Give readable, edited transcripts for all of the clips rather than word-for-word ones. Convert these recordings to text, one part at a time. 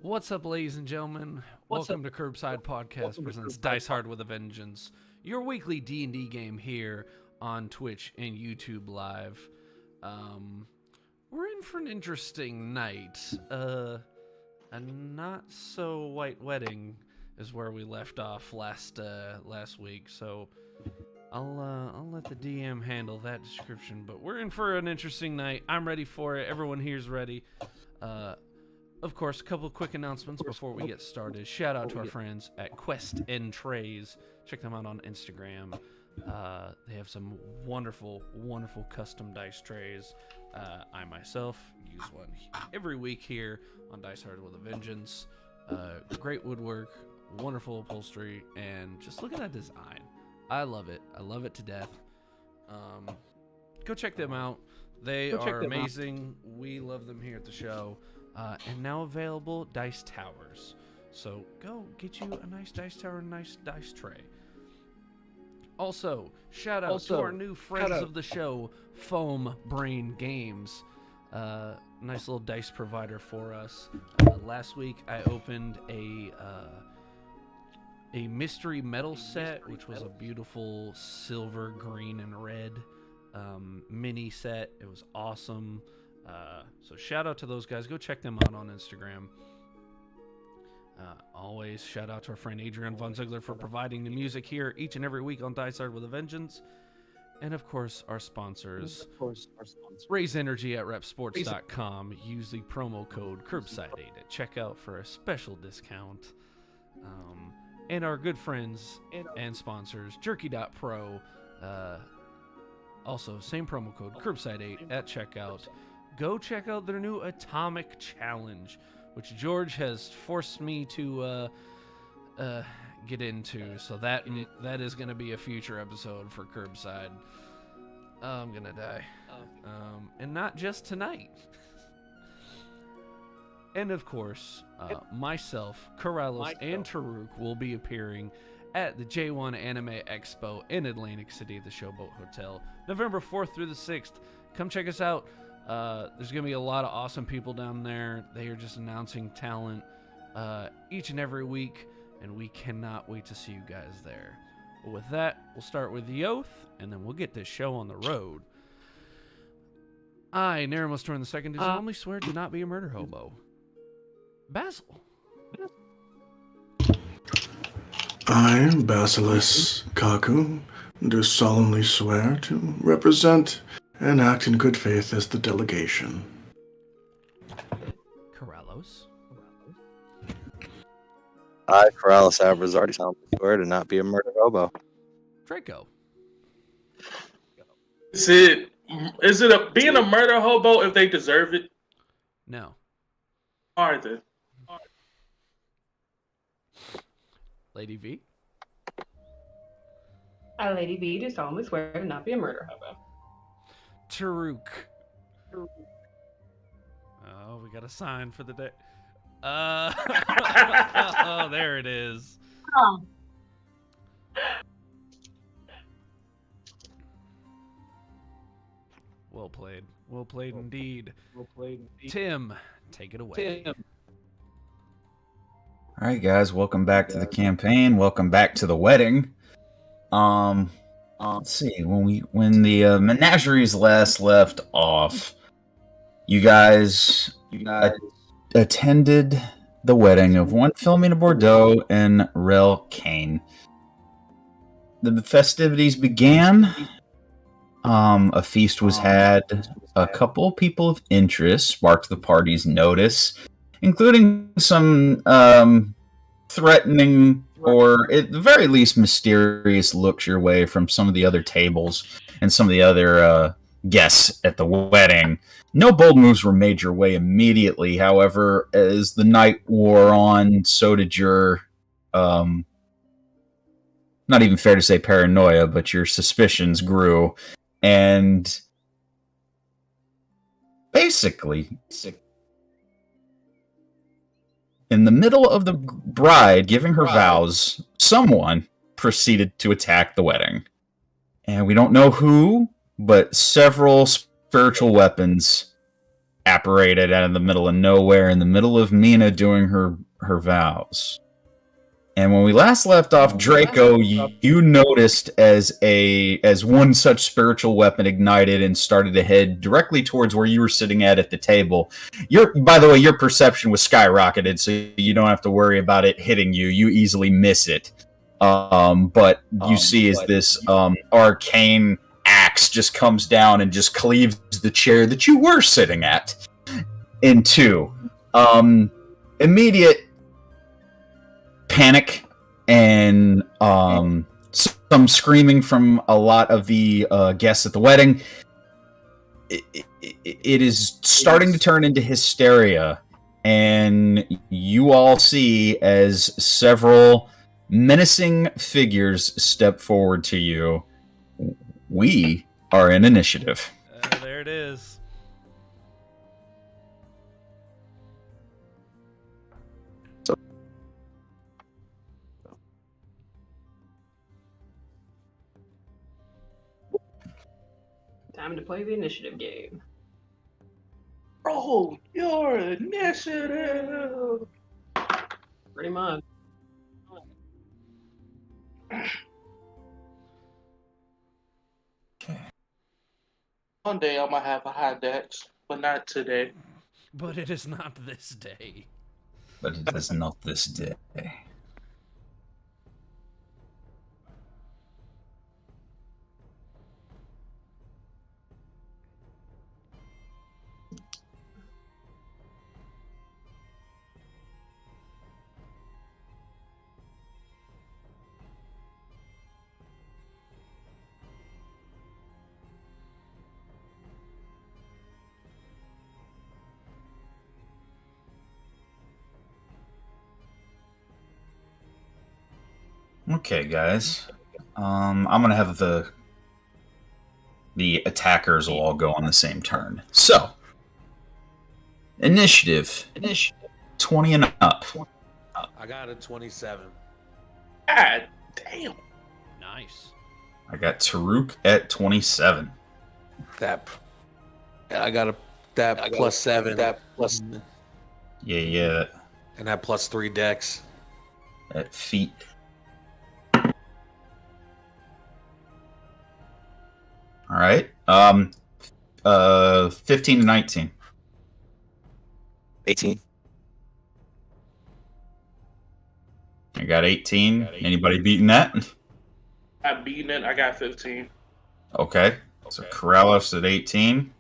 What's up, ladies and gentlemen? Welcome to Curbside Podcast presents Dice Hard with a Vengeance, your weekly D&D game here on Twitch and YouTube Live. We're in for an interesting night. A not-so-white wedding is where we left off last week, so I'll let the DM handle that description, but we're in for an interesting night. I'm ready for it. Everyone here's ready. Of course, a couple of quick announcements before we get started. Shout out to our friends at Quest and Trays. Check them out on Instagram. They have some wonderful, wonderful custom dice trays. I myself use one every week here on Dice Hard with a Vengeance. Great woodwork, wonderful upholstery, and just look at that design. I love it. I love it to death. Go check them out. They are amazing. We love them here at the show. And now available dice towers. So go get you a nice dice tower and a nice dice tray. Also, shout out to our new friends of the show, Foam Brain Games. Nice little dice provider for us. Last week I opened a mystery metal set, which was a beautiful silver, green, and red mini set. It was awesome. So shout out to those guys. Go check them out on Instagram. Always shout out to our friend Andrian Von Ziegler for providing the music here each and every week on Dice Hard with a Vengeance. And of course, our sponsors. Raise Energy at repsports.com. Use the promo code Curbside8 at checkout for a special discount. And our good friends and sponsors, Jerky.pro. Also, same promo code Curbside8 at checkout. Go check out their new Atomic Challenge, which George has forced me to get into. So that is going to be a future episode for Curbside. I'm going to die. And not just tonight. And of course, myself, Corrales, and Taruk will be appearing at the J1 Anime Expo in Atlantic City at the Showboat Hotel, November 4th through the 6th. Come check us out. There's going to be a lot of awesome people down there. They are just announcing talent each and every week, and we cannot wait to see you guys there. But with that, we'll start with the oath, and then we'll get this show on the road. I, Naramus Torn II, do solemnly swear to not be a murder hobo. Basil. I, Basilis Kaku, do solemnly swear to represent and act in good faith as the delegation. Corrales. I, Corrales Abrazardi, solemnly swear to not be a murder hobo. Draco. Is it being a murder hobo if they deserve it? No. All right, then. Lady V. I, Lady V, do solemnly swear to not be a murder hobo. Taruk. Oh, we got a sign for the day. Oh, there it is. Oh. Well played. Well played indeed. Tim, take it away. All right, guys, welcome back to the campaign. Welcome back to the wedding. Let's see. When the Menagerie's last left off, you guys attended the wedding of one Philomena Bordeaux and Rel Kane. The festivities began. A feast was had. A couple people of interest sparked the party's notice, including some threatening or at the very least mysterious looks your way from some of the other tables and some of the other guests at the wedding. No bold moves were made your way immediately. However, as the night wore on, so did your not even fair to say paranoia, but your suspicions grew. And basically, in the middle of the bride giving her vows, someone proceeded to attack the wedding. And we don't know who, but several spiritual weapons apparated out of the middle of nowhere in the middle of Mina doing her vows. And when we last left off, Draco, you noticed as one such spiritual weapon ignited and started to head directly towards where you were sitting at the table. By the way, your perception was skyrocketed, so you don't have to worry about it hitting you. You easily miss it. But you see as this arcane axe just comes down and just cleaves the chair that you were sitting at in two. Immediate panic and some screaming from a lot of the guests at the wedding. It is starting to turn into hysteria, and you all see as several menacing figures step forward to you. We are in initiative. There it is. Time to play the initiative game. Roll your initiative. Pretty much. One day I'm gonna have a high dex, but not today. But it is not this day. But it is not this day. Okay, guys. I'm gonna have the attackers will all go on the same turn. So, initiative, 20 and up. I got a 27. God damn. Nice. I got Taruk at 27. I got that plus 7. That plus, Yeah. and that plus 3 dex. At feet. All right. 15 to 19. 18. I got 18. Anybody beating that? I'm beating it. I got 15. Okay. So Corrales at 18.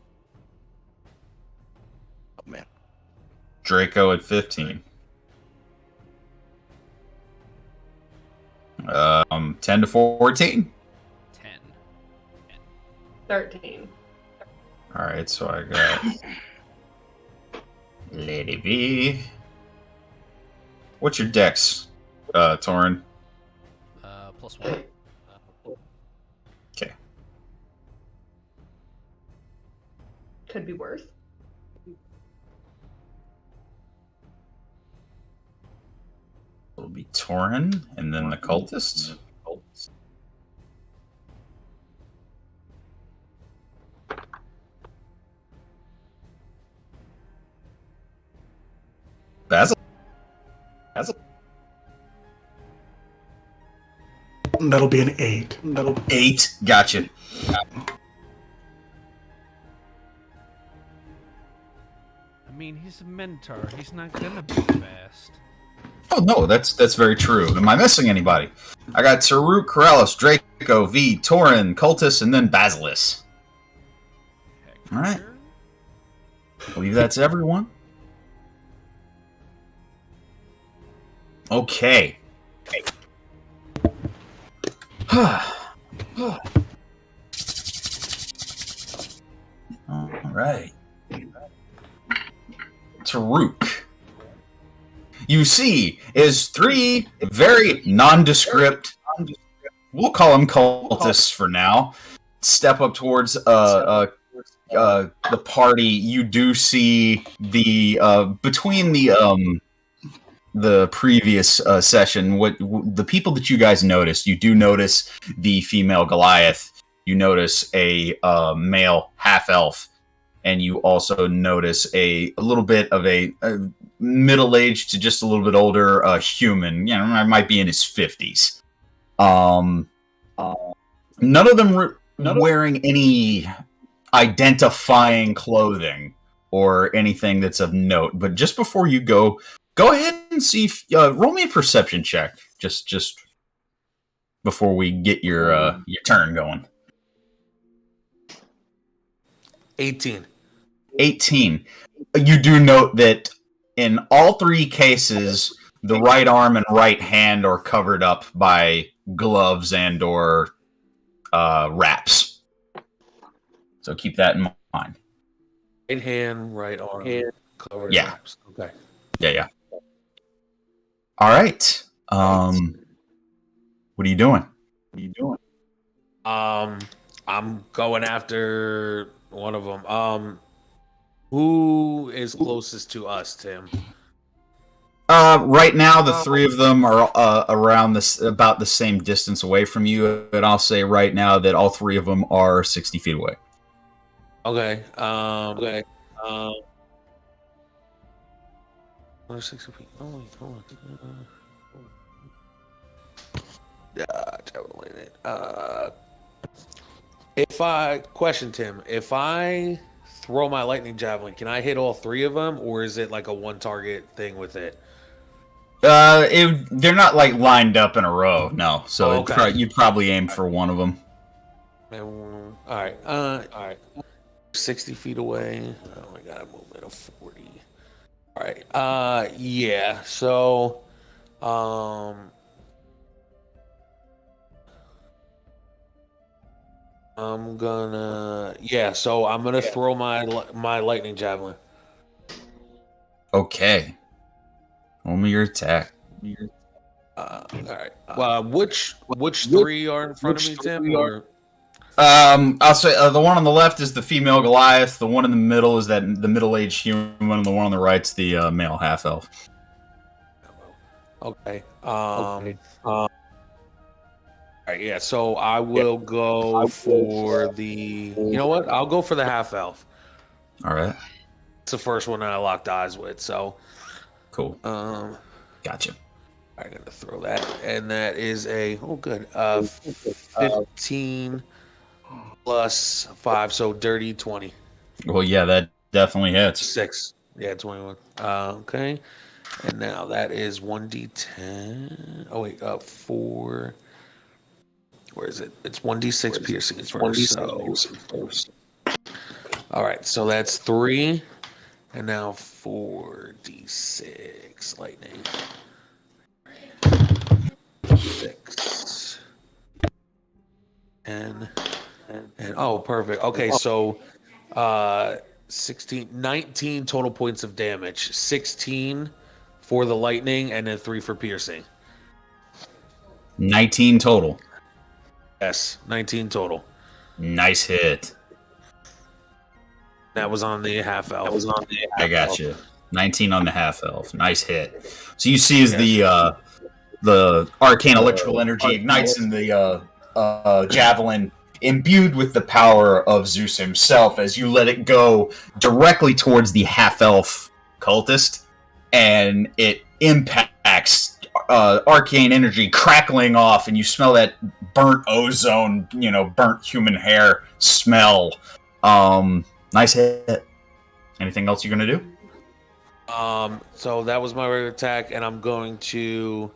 Oh, man. Draco at 15. 10 to 14. 10. 13. All right, so I got Lady V. What's your dex, Torin? Plus 1. Okay. Could be worse. It'll be Torin, and then the cultists. Basil. That'll be an 8. 8. Gotcha. I mean, he's a mentor. He's not gonna be fast. Oh no, that's very true. Am I missing anybody? I got Taruk, Corrales, Draco, V, Torin, Cultus, and then Basilis. All right. I believe that's everyone. Okay. All right. Taruk. You see is 3 very nondescript, we'll call them cultists for now, step up towards the party. You do see the between the previous session, what the people that you guys noticed, you do notice the female Goliath, you notice a male half elf, and you also notice a little bit of a middle-aged to just a little bit older human. Might be in his 50s. None of them wearing any identifying clothing or anything that's of note. But just before you go ahead and see. Roll me a perception check. Just before we get your turn going. 18. 18. You do note that in all three cases, the right arm and right hand are covered up by gloves and or wraps. So keep that in mind. Right hand, right arm, covered. Yeah. Wraps. Okay. Yeah. All right. What are you doing? I'm going after one of them. Who is closest to us, Tim? Right now, the three of them are around about the same distance away from you, and I'll say right now that all three of them are 60 feet away. Okay. Okay. 60 feet. Oh, hold on. If I question Tim, if I throw my lightning javelin, can I hit all three of them, or is it like a one target thing with it? They're not like lined up in a row, no. So okay. you'd probably aim for one of them. All right. 60 feet away. Oh my god, I'm moving at 40. All right. Yeah. So, I'm gonna throw my lightning javelin. Okay. Roll me your attack. All right. Which three are in front of me, Tim? Or? I'll say the one on the left is the female Goliath. The one in the middle is the middle-aged human, and the one on the right's the male half-elf. Okay. All right. Yeah. So I will go for the. You know what? I'll go for the half elf. All right. It's the first one that I locked eyes with. So. Cool. I'm Gotcha. gonna throw that, and that is a 15 plus 5, so dirty 20. Well, yeah, that definitely hits. 6. Yeah, 21. Okay. And now that is 1d10. Oh wait, 4. Where is it? It's 1d6 piercing first. All right, so that's 3, and now 4d6 lightning. 6 and oh, perfect. Okay, so 19 total points of damage. 16 for the lightning, and then 3 for piercing. 19 total. Yes, 19 total. Nice hit. That was on the half elf. I got you. 19 on the half elf. Nice hit. So you see as the arcane electrical energy ignites in the javelin, imbued with the power of Zeus himself, as you let it go directly towards the half elf cultist, and it impacts arcane energy crackling off, and you smell that burnt ozone, burnt human hair smell. Nice hit. Anything else you're gonna do? So that was my regular attack, and I'm going to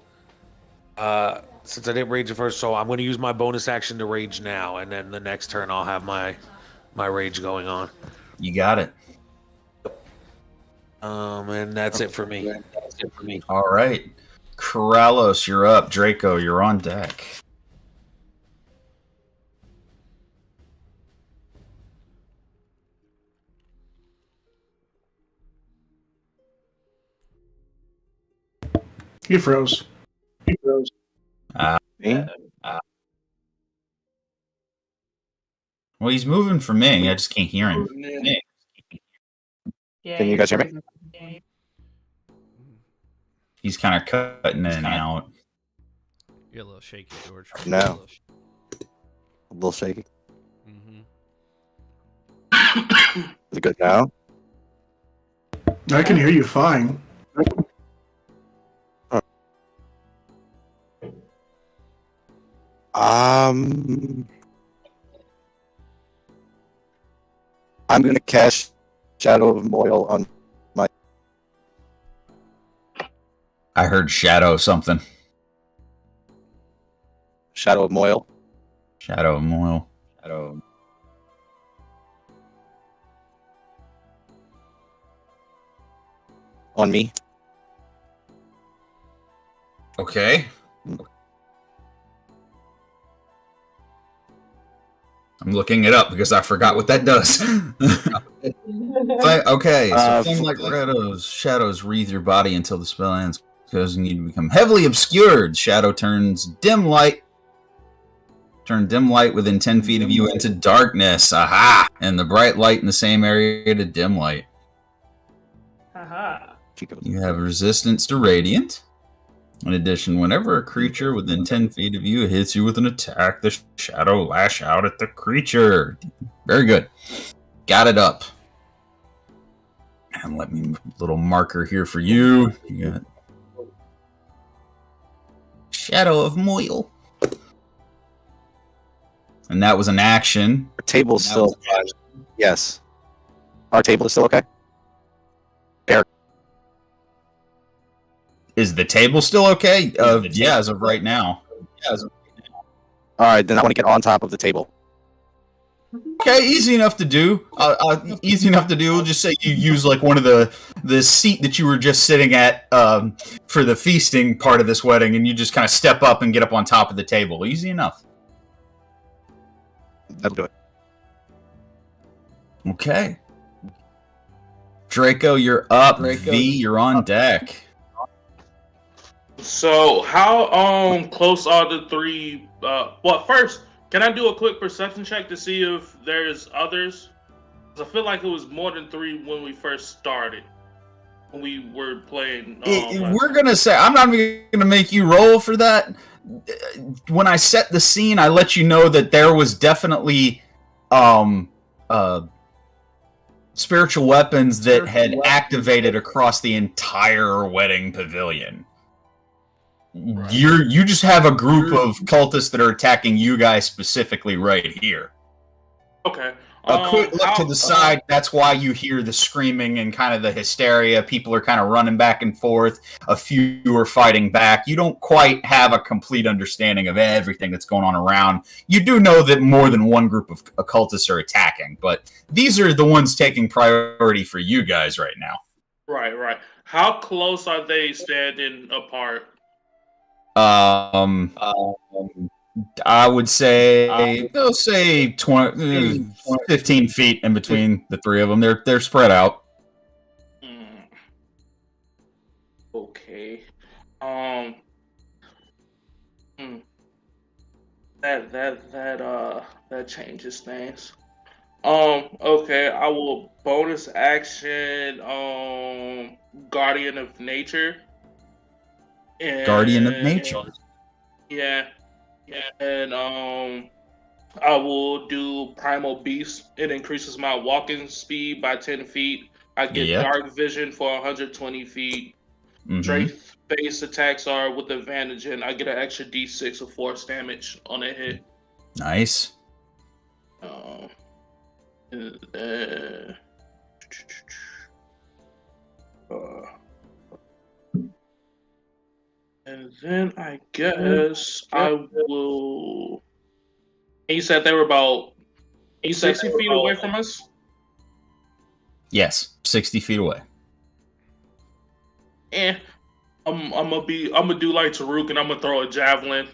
since I didn't rage at first, so I'm going to use my bonus action to rage now, and then the next turn I'll have my rage going on. You got it. And that's it for me. All right. Corrales, you're up. Draco, you're on deck. He froze. Well, he's moving for me. I just can't hear him. Yeah, Can you guys hear me? He's kind of cutting in and out. You're a little shaky, George. No. A little shaky. Mm-hmm. Is it good now? I can hear you fine. I'm gonna cast Shadow of Moil on my. I heard shadow something. Shadow of Moil. Shadow of Moil. Shadow. On me. Okay. I'm looking it up because I forgot what that does. Okay, so flame like shadows wreathe your body until the spell ends, causing you to become heavily obscured. Shadow turns dim light. Turn dim light within 10 feet of you into darkness. Aha! And the bright light in the same area to dim light. Haha. You have resistance to radiant. In addition, whenever a creature within 10 feet of you hits you with an attack, the shadow lash out at the creature. Very good. Got it up. And let me little marker here for you. You got Shadow of Moil. And that was an action. Our table's still. Yes. Our table is still okay. Is the table still okay? Yeah, as of right now. All right, then I want to get on top of the table. Okay, easy enough to do. Easy enough to do. We'll just say you use like one of the seat that you were just sitting at for the feasting part of this wedding, and you just kind of step up and get up on top of the table. Easy enough. That'll do it. Okay. Draco, you're up. V, you're on deck. So how close are the three? Well, first, can I do a quick perception check to see if there's others? 'Cause I feel like it was more than three when we first started. When we were playing. We're gonna say I'm not even gonna make you roll for that. When I set the scene, I let you know that there was definitely spiritual weapons that had activated across the entire wedding pavilion. Right. You just have a group of cultists that are attacking you guys specifically right here. Okay. A quick look to the side, that's why you hear the screaming and kind of the hysteria. People are kind of running back and forth. A few are fighting back. You don't quite have a complete understanding of everything that's going on around. You do know that more than one group of occultists are attacking, but these are the ones taking priority for you guys right now. Right. How close are they standing apart? I would say, they'll say 20, 15 feet in between the three of them. They're spread out. Okay. That changes things. Okay, I will bonus action Guardian of Nature. Guardian of Nature. Yeah. And I will do Primal Beast. It increases my walking speed by 10 feet. I get Dark Vision for 120 feet. Strength base attacks are with advantage, and I get an extra D6 of force damage on a hit. Nice. And then I guess I will. You said they were about 60 feet away from us? Yes, 60 feet away. I'm gonna do like Taruk, and I'm gonna throw a javelin.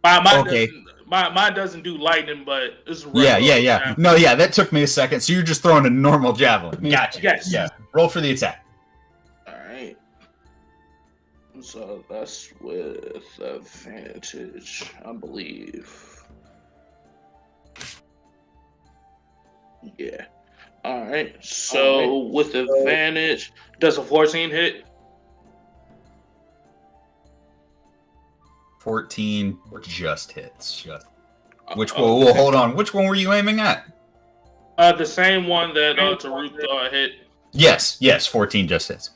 Mine doesn't do lightning, but it's yeah. No, that took me a second. So you're just throwing a normal javelin. Gotcha. Yes. Yeah. Roll for the attack. All right. So that's with advantage, I believe. Yeah. All right. So with advantage, does a 14 hit? 14 just hits. Which one? Well, hold on. Which one were you aiming at? The same one that Taruk hit. Yes, 14 just hits.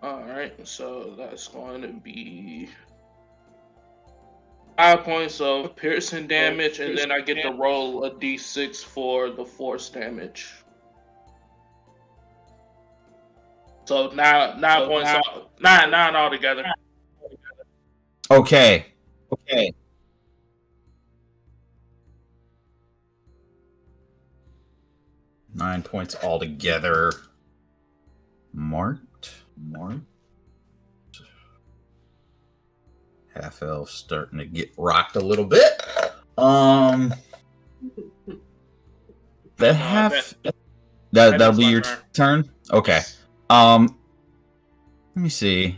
Alright, so that's going to be 5 points of piercing damage, and then I get to roll a d6 for the force damage. So 9 points, nine altogether. Okay. 9 points altogether. Marked. Half elf starting to get rocked a little bit. That'll be your turn. Okay. Let me see.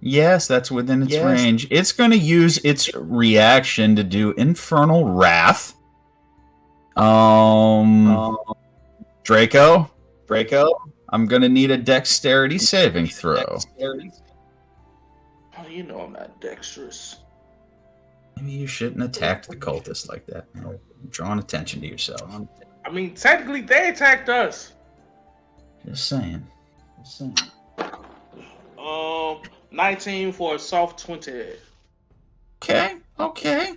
Yes, that's within its range. It's going to use its reaction to do Infernal Wrath. Draco, I'm going to need a dexterity saving throw. Oh, you know I'm not dexterous. Maybe you shouldn't attack the cultist like that. You're drawing attention to yourself. I mean, technically, they attacked us. Just saying. 19 for a soft 20. Okay.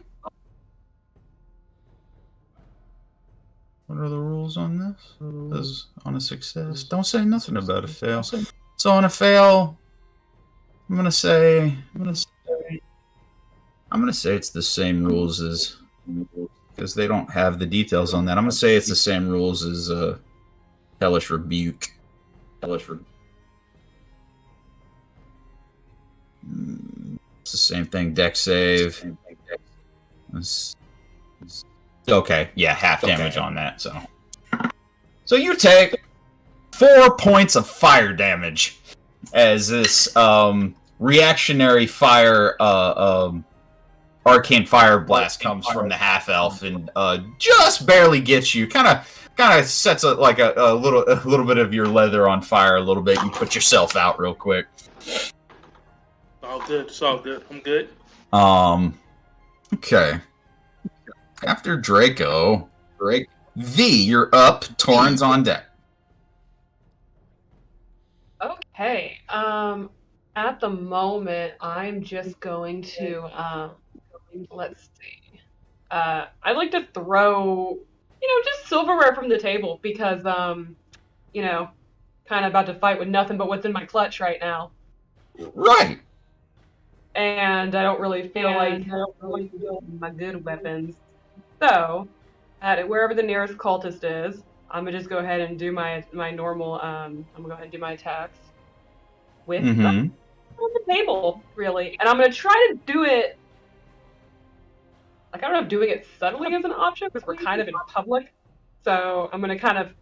What are the rules on this? Because on a success, don't say nothing about a fail. So on a fail, I'm gonna say it's the same rules as, because they don't have the details on that. I'm gonna say it's the same rules as Hellish Rebuke. It's the same thing. Dex save. Okay, yeah, half damage on that. So you take 4 points of fire damage as this reactionary fire, arcane fire blast comes from the half elf and just barely gets you. Kind of sets a little bit of your leather on fire a little bit. You put yourself out real quick. It's all good. I'm good. Okay. After Draco, V, you're up. Torrin's on deck. Okay. At the moment, I'm just going to let's see. I'd like to throw, just silverware from the table because kind of about to fight with nothing but what's in my clutch right now. Right. And I don't really feel like my good weapons. So, wherever the nearest cultist is, I'm gonna just go ahead and do my normal. I'm gonna go ahead and do my attacks with on the table, really. And I'm gonna try to do it. Like, I don't know if doing it subtly is an option because we're kind of in public. So I'm gonna kind of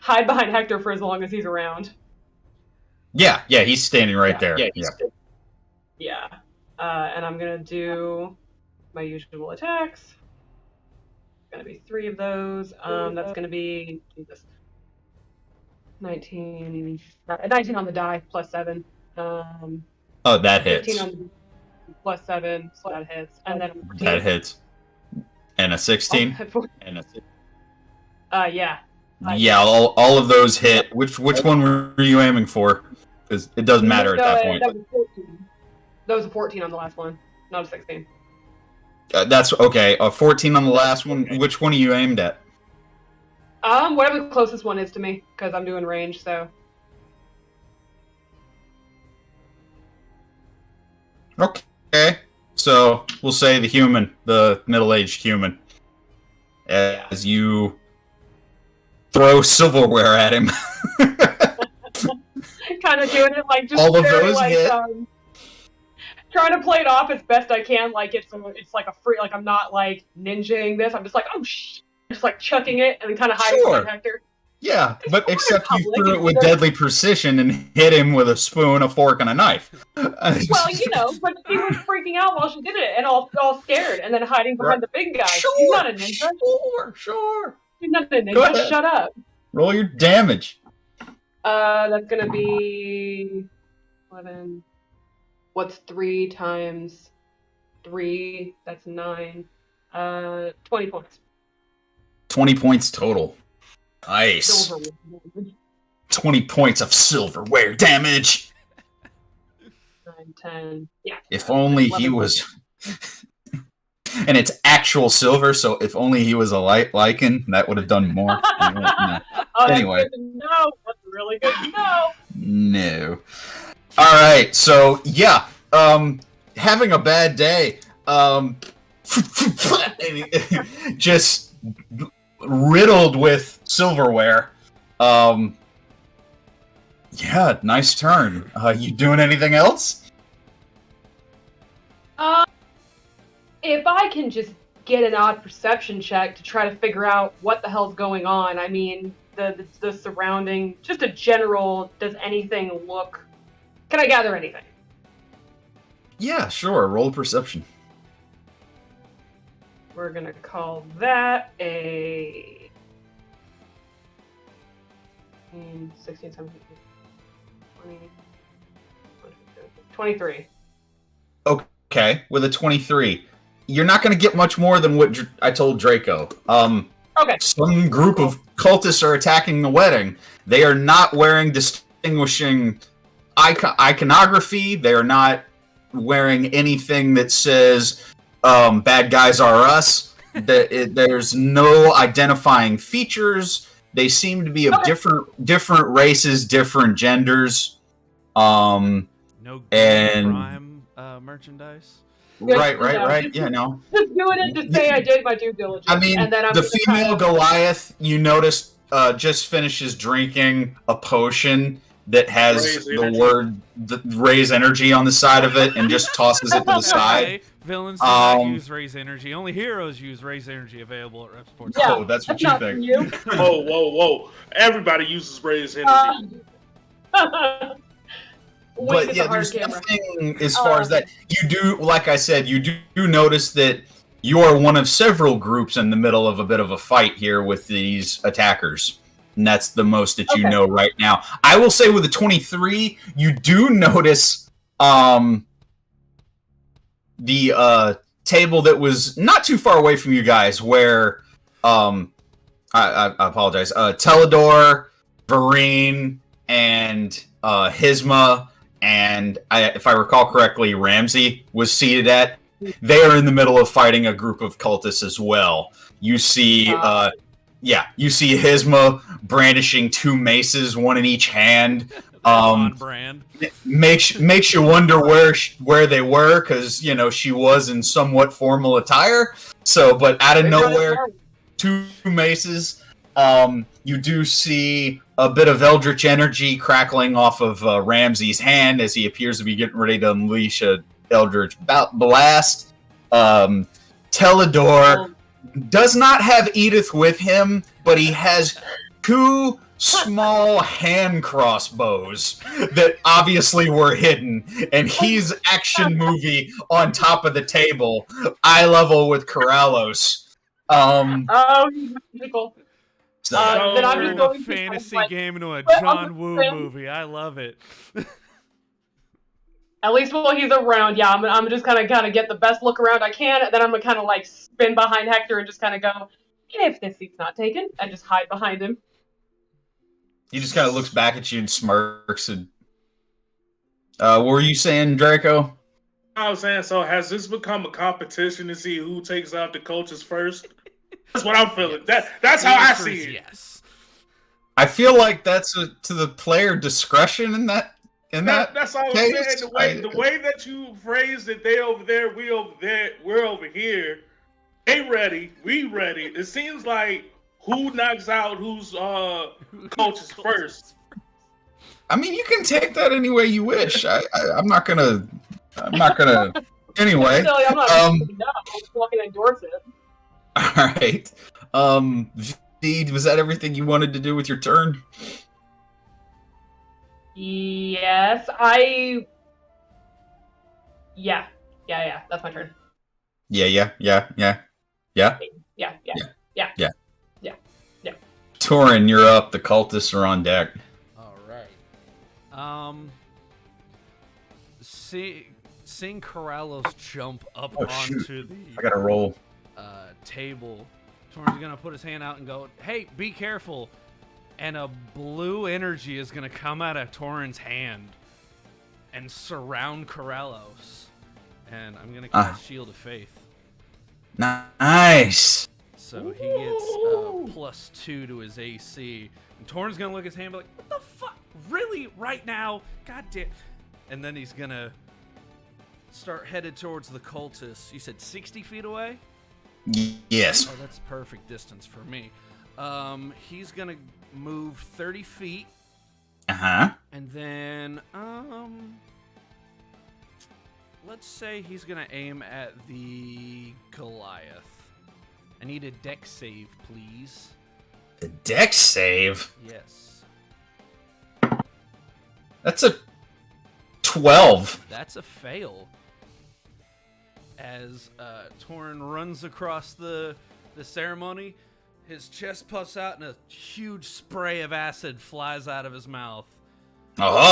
hide behind Hector for as long as he's around. Yeah, he's standing right there. Yeah. And I'm gonna do my usual attacks. Gonna be 3 of those. That's gonna be 19 on the die plus 7. That hits. 15 on plus 7, so that hits, and then 14. That hits. And a 16. Yeah. Yeah, all of those hit. Which one were you aiming for? Because it doesn't matter at that point. That was a 14 on the last one, not a 16. That's okay. 14 on the last one. Which one are you aimed at? Whatever the closest one is to me, because I'm doing range, so. Okay. So we'll say the middle-aged human, as you throw silverware at him. Kind of doing it like just all of those hit. Trying to play it off as best I can, like it's like a free, like I'm not like ninjaing this. I'm just like, just like chucking it and kind of hiding behind Hector. Yeah, but except you threw it with deadly precision and hit him with a spoon, a fork, and a knife. Well, but she was freaking out while she did it and all scared and then hiding behind the big guy. Sure, He's not a ninja. Sure. He's not a ninja. Shut up. Roll your damage. That's gonna be 11. What's 3 times 3, that's 9. 20 points. 20 points total. Nice. Silver. 20 points of silverware damage. 9, 10. Yeah. If only 11. he was... And it's actual silver, so if only he was a lichen, that would have done more. No. Oh, Anyway. that's good to know. That's really good to know. No. Alright, so yeah. Having a bad day. Just riddled with silverware. Yeah, nice turn. You doing anything else? If I can just get an odd perception check to try to figure out what the hell's going on. I mean, the surrounding, just a general, does anything look... Can I gather anything? Yeah, sure. Roll perception. We're gonna call that a... 16, 17, 20, 23. Okay, with a 23. You're not going to get much more than what I told Draco. Okay. Some group of cultists are attacking the wedding. They are not wearing distinguishing iconography. They are not wearing anything that says, bad guys are us. There's no identifying features. They seem to be of different races, different genders. No crime merchandise. Right. Yeah, no. Just doing it to say I did my due diligence. I mean, and then I'm the female Goliath, you noticed, just finishes drinking a potion that has raise energy on the side of it and just tosses it to the side. Okay. Villains do not use raise energy. Only heroes use raise energy available at rep sports. Yeah, oh, that's what you think. You. Whoa. Everybody uses raise energy. But yeah, there's nothing as far as that. You do, like I said, you do notice that you are one of several groups in the middle of a bit of a fight here with these attackers. And that's the most that you know right now. I will say with the 23, you do notice the table that was not too far away from you guys where, I apologize, Teledor, Varine, and Hisma, and if I recall correctly, Ramsey was seated at. They are in the middle of fighting a group of cultists as well. You see, you see Hisma brandishing 2 maces, one in each hand. On brand. Makes you wonder where they were, because she was in somewhat formal attire. So, but out of nowhere, 2 maces. You do see a bit of eldritch energy crackling off of Ramsey's hand as he appears to be getting ready to unleash a eldritch blast. Teledor does not have Edith with him, but he has 2 small hand crossbows that obviously were hidden, and he's action movie on top of the table, eye level with Corrallos. He's magical. Then I'm just going a fantasy game into a John Woo movie. I love it. At least while he's around, yeah, I'm just kind of get the best look around I can, and then I'm gonna kind of like spin behind Hector and just kind of go, if this seat's not taken, and just hide behind him. He just kind of looks back at you and smirks. And what were you saying, Draco? I was saying, so has this become a competition to see who takes out the coaches first? That's what I'm feeling. That's how I see it. Yes. I feel like that's to the player discretion in that. That's all I'm saying. The way that you phrased it, they over there, we over there, we're over here. They ready, we ready. It seems like who knocks out whose coaches first. I mean, you can take that any way you wish. I'm not gonna. Anyway, I'm not fucking endorse it. All right. V, was that everything you wanted to do with your turn? Yes, Yeah, that's my turn. Yeah. Torin, you're up. The cultists are on deck. All right. seeing Corrallos jump up Oh, shoot. onto the I gotta roll. table, Torn's gonna put his hand out and go, "Hey, be careful!" And a blue energy is gonna come out of Torrin's hand and surround Corrallos. And I'm gonna cast Shield of Faith. Nice. So he gets +2 to his AC. And Torn's gonna look at his hand and be like, "What the fuck? Really? Right now? God damn!" And then he's gonna start headed towards the cultists. You said 60 feet away? Yes. Oh, that's perfect distance for me. He's gonna move 30 feet. Uh-huh. And then, let's say he's gonna aim at the Goliath. I need a dex save, please. The dex save? Yes. That's a 12. That's a fail. As Torrin runs across the ceremony, his chest puffs out and a huge spray of acid flies out of his mouth. Uh-huh.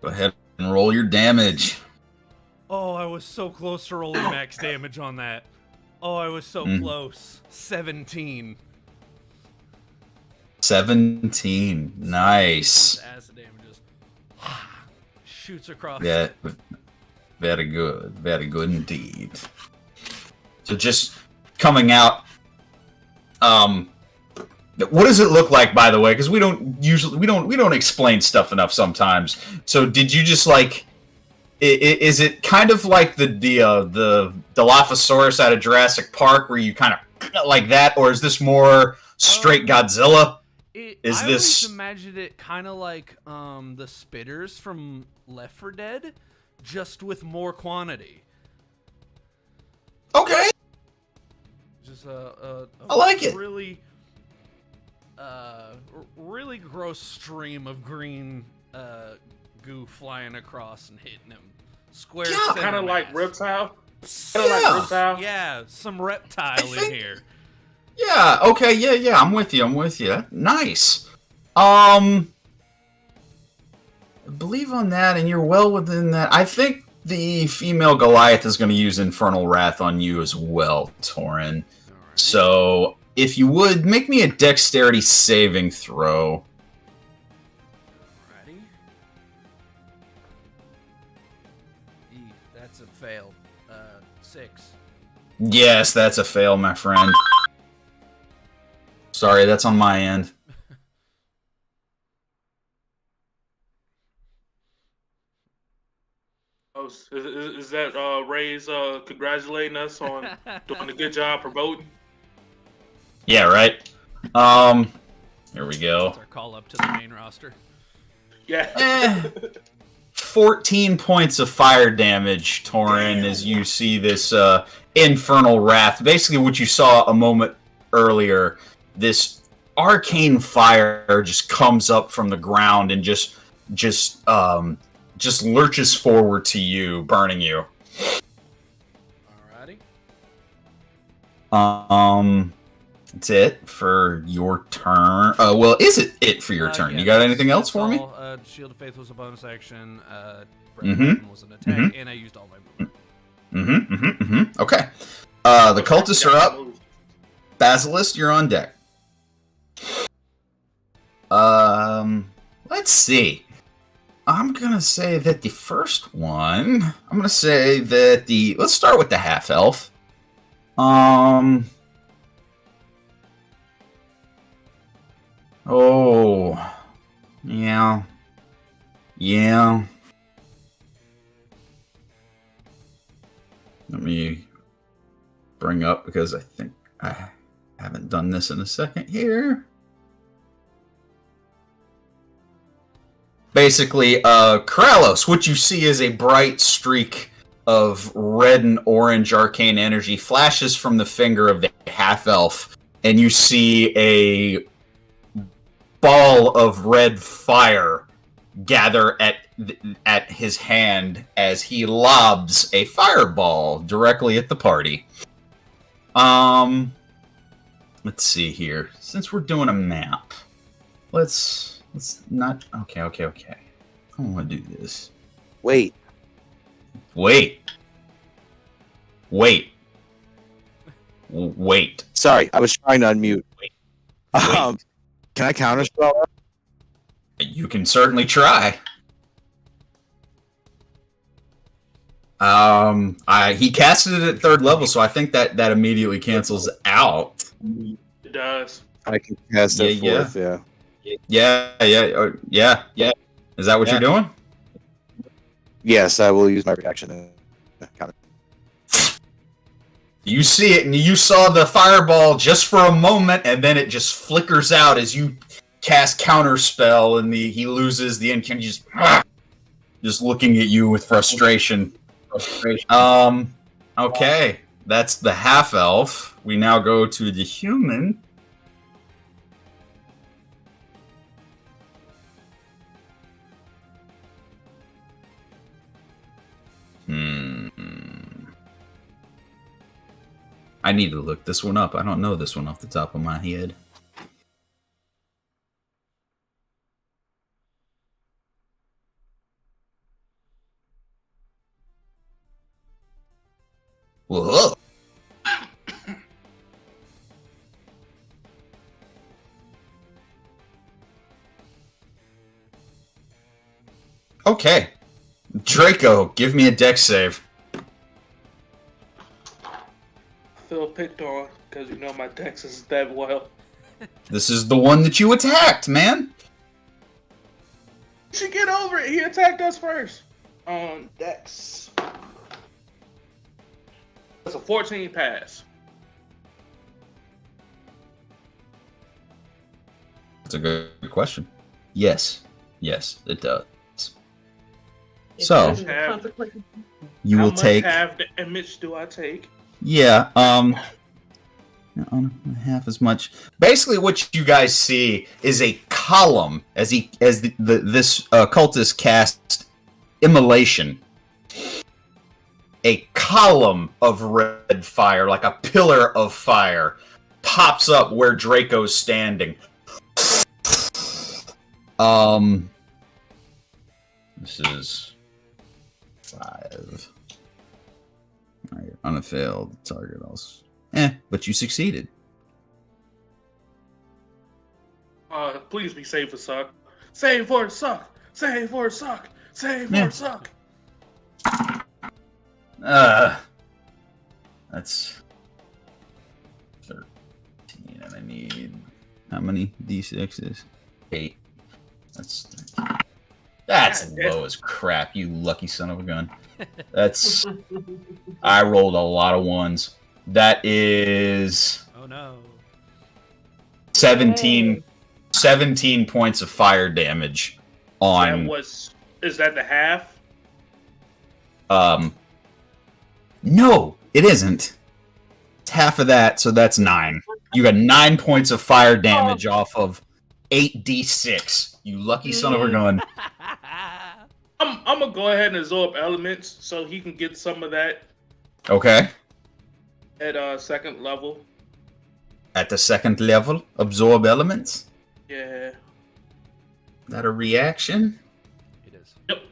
Go ahead and roll your damage. Oh, I was so close to rolling max damage on that. Oh, I was so close. 17. 17. Nice. Acid damage just shoots across. Yeah. Very good. Very good indeed. So just coming out, what does it look like, by the way? Because we don't explain stuff enough sometimes. So did you just like, is it kind of like the Dilophosaurus out of Jurassic Park, where you kind of like that, or is this more straight Godzilla? I always imagined it kind of like the spitters from Left 4 Dead, just with more quantity. Okay. Just I like it. Really, really gross stream of green goo flying across and hitting him. Square. Yeah, kind of like reptile. Yeah, some reptile in here. Yeah. Okay. Yeah. I'm with you. Nice. I believe on that, and you're well within that. I think the female Goliath is going to use Infernal Wrath on you as well, Torrin. Right. So, if you would, make me a dexterity saving throw. Alrighty. That's a fail. 6. Yes, that's a fail, my friend. Sorry, that's on my end. Oh, is that Ray's congratulating us on doing a good job promoting? Yeah, right. Here we go. That's our call up to the main roster. Yeah. 14 points of fire damage, Torrin, as you see this infernal wrath. Basically, what you saw a moment earlier, this arcane fire just comes up from the ground and just lurches forward to you, burning you. Alrighty. That's it for your turn. Well, is it for your turn? Yeah, you got anything else for me? Shield of Faith was a bonus action. Mhm. Was an attack, and I used all my movement. Okay. The cultists are up. Basilis, you're on deck. Let's see. I'm gonna say that the first one. I'm gonna say that the. Let's start with the half elf. Oh. Yeah. Yeah. Let me bring up, because I think I haven't done this in a second here. Basically, Corrallos, what you see is a bright streak of red and orange arcane energy flashes from the finger of the half-elf, and you see a ball of red fire gather at his hand as he lobs a fireball directly at the party. Let's see here. Since we're doing a map, let's not. Okay. I want to do this. Wait. Wait. Sorry, I was trying to unmute. Wait. Can I counterspell that? You can certainly try. He casted it at 3rd level, so I think that immediately cancels out. It does. I can cast it Yeah, 4th, Yeah. Is that what you're doing? Yes, I will use my reaction to counter. You see it, and you saw the fireball just for a moment, and then it just flickers out as you cast counterspell, and he loses the encounter. Just looking at you with frustration. Okay, that's the half elf. We now go to the human. I need to look this one up. I don't know this one off the top of my head. Whoa. Okay. Draco, give me a dex save. Feel picked on because you know my dex is that well. This is the one that you attacked, man. You should get over it. He attacked us first. On dex. That's a 14 pass. That's a good question. Yes, it does. It So doesn't have consequences. you How will much take. half damage do I take? Yeah, half as much. Basically, what you guys see is a column as this cultist casts immolation. A column of red fire, like a pillar of fire, pops up where Draco's standing. This is 5. Alright, on a failed target else. But you succeeded. Please be safe for suck. Save for suck. Save for suck. Save for suck. That's 13, and I need how many d6s? 8. That's low as crap, you lucky son of a gun. That's I rolled a lot of ones. That is Oh no. 17 points of fire damage on Is that the half? No, it isn't. It's half of that, so that's 9. You got 9 points of fire damage off of 8d6. You lucky son of a gun. I'm gonna go ahead and absorb elements so he can get some of that Okay. at 2nd level. At the 2nd level, absorb elements. Yeah. That a reaction? It is. Yep.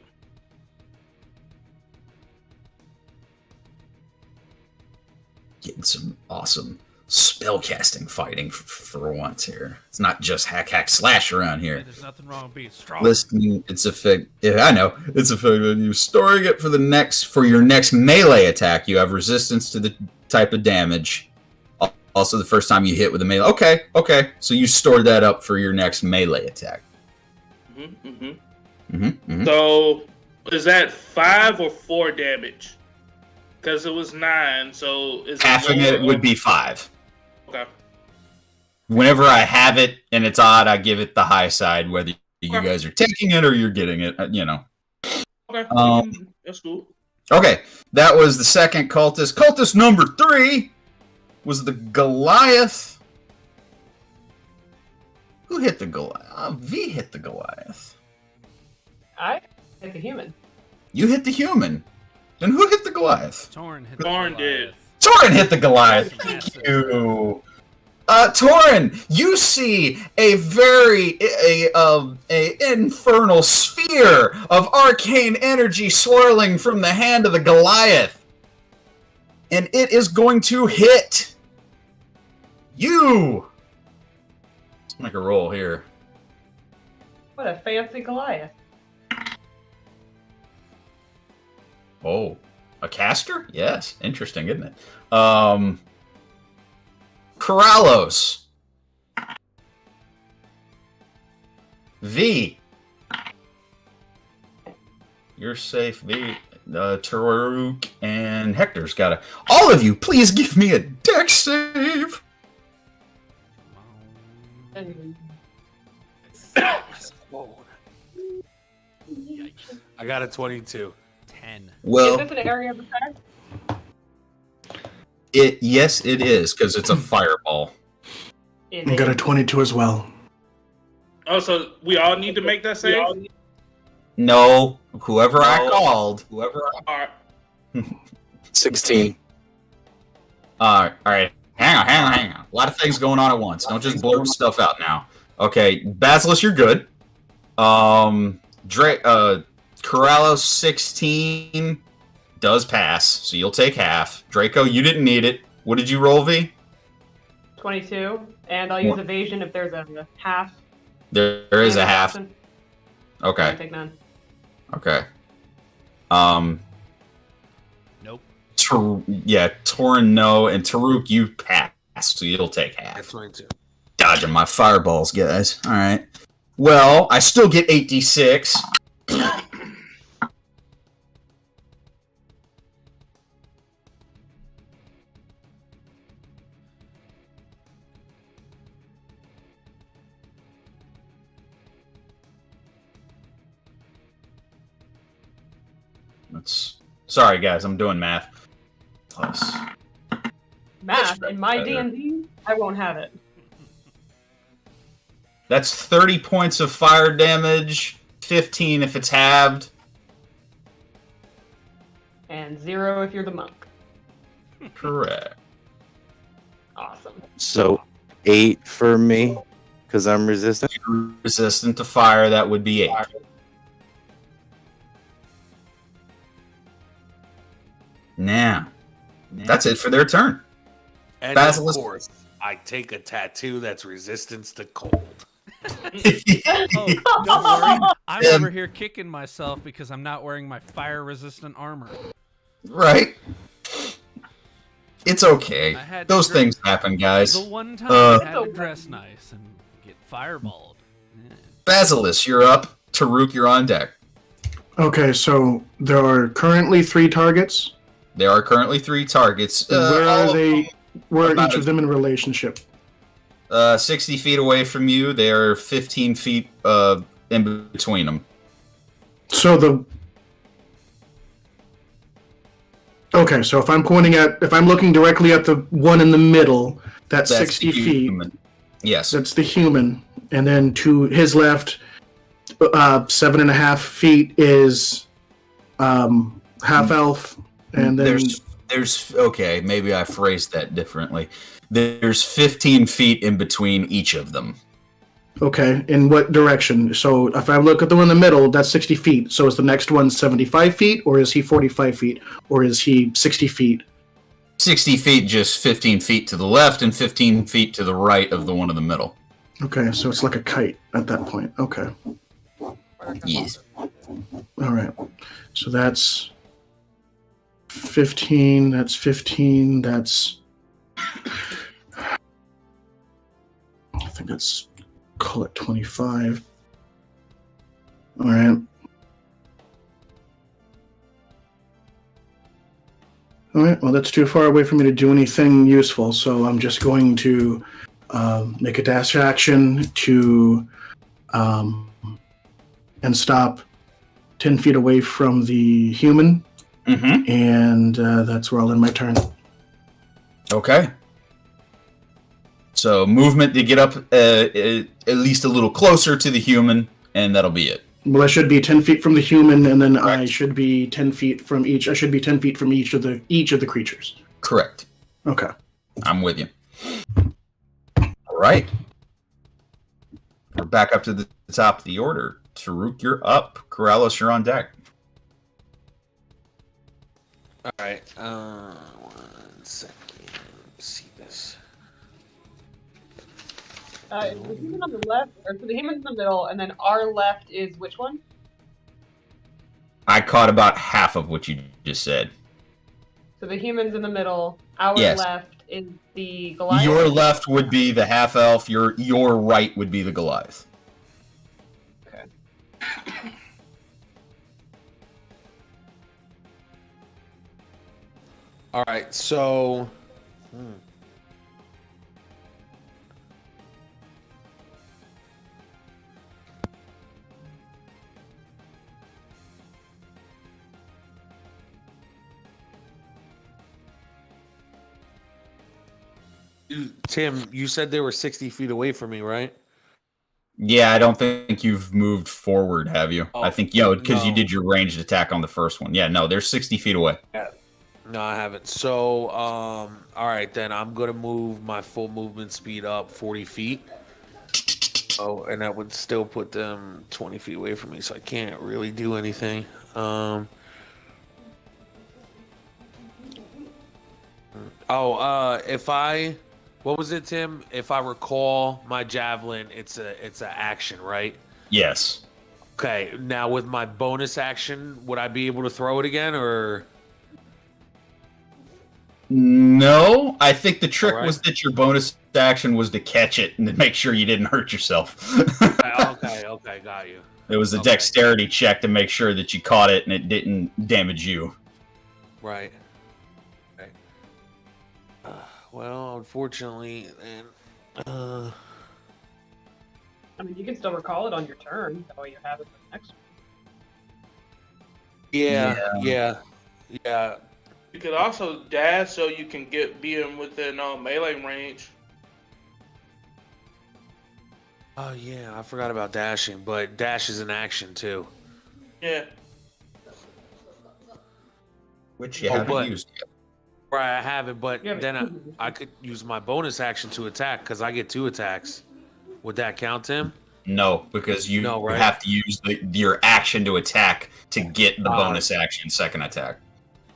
Getting some awesome spellcasting fighting for once here. It's not just hack slash around Hey, here. there's nothing wrong with being strong. Listening, it's effect. Yeah, I know it's effective. You storing it for your next melee attack. You have resistance to the type of damage. Also, the first time you hit with a melee. Okay. So you stored that up for your next melee attack. So is that 5 or 4 damage? Because it was 9, so is Half of it would be 5. Okay. Whenever I have it and it's odd, I give it the high side, whether you guys are taking it or you're getting it, you know. Okay. That's cool. Okay, that was the second cultist. Cultist number 3 was the Goliath. Who hit the Goliath? V hit the Goliath. I hit the human. You hit the human. Then who hit the Goliath? Torn hit the Torn Goliath. did. Torin hit the Goliath. Massive. Thank you. Torin, you see a very infernal sphere of arcane energy swirling from the hand of the Goliath, and it is going to hit you. Let's make a roll here. What a fancy Goliath. Oh, a caster? Yes, interesting, isn't it? Corrallos. V. You're safe, V. Taruk and Hector's got a... All of you, please give me a dex save. I got a 22. 10. Well, is this an area of attack? yes, it is, because it's a fireball. I got a 22 as well. Oh, so we all need to make that save? No, whoever I called. All right. 16. All right. Hang on. A lot of things going on at once. Don't just blurt stuff out now. Okay, Basilis, you're good. Corrallos 16 does pass, so you'll take half. Draco, you didn't need it. What did you roll, V? 22, and I'll use evasion if there's a half. There is a half. Option. Okay. I take none. Okay. Nope. Torin, no, and Taruk, you pass, so you'll take half. That's 22. Dodging my fireballs, guys. All right. Well, I still get 8d6. Sorry, guys, I'm doing math. Plus. Math in my D&D, I won't have it. That's 30 points of fire damage, 15 if it's halved. And 0 if you're the monk. Correct. Awesome. So 8 for me, because I'm resistant. Resistant to fire, that would be 8. Now, that's it for their turn. And Basilis. of course, I take a tattoo that's resistance to cold. Oh, don't worry. I'm over here kicking myself because I'm not wearing my fire-resistant armor. Right. It's okay. Those things happen, guys. The one time I had to dress nice and get fireballed. Yeah. Basilis, you're up. Taruk, you're on deck. Okay, so there are currently 3 targets. There are currently 3 targets. Where are they? Where are each of them in relationship? 60 feet away from you. They are 15 feet in between them. So okay, so if I'm looking directly at the one in the middle, that's 60 feet. Human. Yes. That's the human. And then to his left, 7.5 feet is half elf. And then there's okay, maybe I phrased that differently. There's 15 feet in between each of them. Okay, in what direction? So if I look at the one in the middle, that's 60 feet. So is the next one 75 feet, or is he 45 feet, or is he 60 feet? 60 feet, just 15 feet to the left and 15 feet to the right of the one in the middle. Okay, so it's like a kite at that point. Okay. Yes. All right. So that's 15. That's 15. That's... I think that's... Call it 25. All right. All right. Well, that's too far away for me to do anything useful, so I'm just going to make a dash action to and stop 10 feet away from the human, and that's where I'll end my turn. Okay. So movement to get up at least a little closer to the human, and that'll be it. Well, I should be 10 feet from the human, and then I should be 10 feet from each. I should be 10 feet from each of the creatures. Correct. Okay. I'm with you. right. We're back up to the top of the order. Taruk, you're up. Corellis, you're on deck. All right. 1 second. See this. The human on the left, or so the human's in the middle, and then our left is which one? I caught about half of what you just said. So the human's in the middle. Our Yes. left is the Goliath. Your left would be the half elf. Your right would be the Goliath. Okay. All right. So. Tim, you said they were 60 feet away from me, right? Yeah, I don't think you've moved forward, have you? Oh, I think, because you no. did your ranged attack on the first one. Yeah, no, they're 60 feet away. No, I haven't. So, all right, then I'm going to move my full movement speed up 40 feet. Oh, and that would still put them 20 feet away from me, so I can't really do anything. What was it, Tim? If I recall, my javelin, it's a action, right? Yes. Okay. Now with my bonus action, would I be able to throw it again, or? No, I think the trick Alright. was that your bonus action was to catch it and to make sure you didn't hurt yourself. Okay, got you. It was a Okay. dexterity check to make sure that you caught it and it didn't damage you. Right. Okay. Well, unfortunately, then. I mean, you can still recall it on your turn, so you have it for the next one. Yeah. You could also dash so you can be in within melee range. Oh yeah, I forgot about dashing, but dash is an action too. Yeah. Which you Oh, haven't but- used yet. Right, I have it, but Yeah, but- then I could use my bonus action to attack because I get 2 attacks. Would that count, Tim? No, because you No, right? have to use your action to attack to get the bonus action second attack.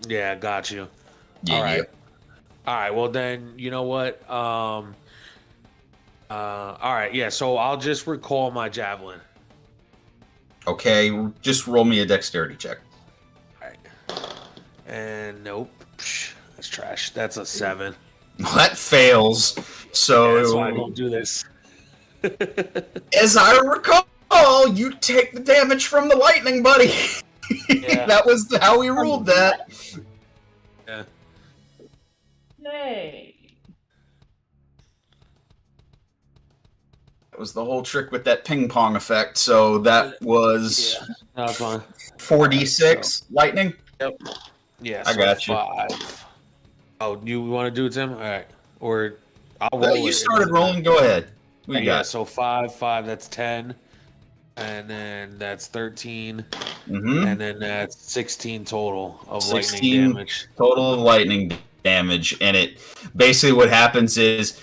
Yeah, got you. Yeah, All right. yeah. All right. Well, then you know what? All right. Yeah. So I'll just recall my javelin. Okay, just roll me a dexterity check. All right. And nope. Psh, that's trash. That's a 7. That fails. So, That's why I don't do this. as I recall, you take the damage from the lightning, buddy. Yeah. That was how we ruled that. Yeah. Yay! That was the whole trick with that ping pong effect. So that was No, it's fine. 4d6 lightning. Yep. Yeah. I got you. 5. Oh, you want to do it, Tim? All right. Or I'll roll it. You started rolling. Go ahead. We Yeah. got. So 5. That's 10. And then that's 13. Mm-hmm. And then that's 16 total of 16 lightning damage. total of lightning damage, and it basically what happens is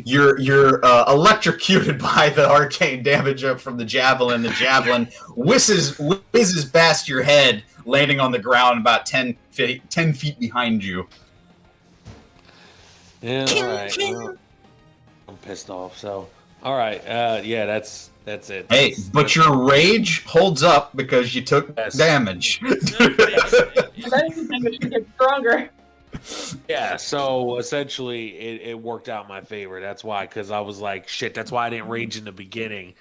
you're electrocuted by the arcane damage up from the javelin. The javelin whizzes past your head, landing on the ground about 10 feet behind you. Yeah, all right. Well, I'm pissed off. So, all right. Yeah, that's it. Hey, but your rage holds up because you took Yes. damage. Medicine damage should get stronger. Yeah. So essentially, it worked out in my favor. That's why, because I was like, shit. That's why I didn't rage in the beginning.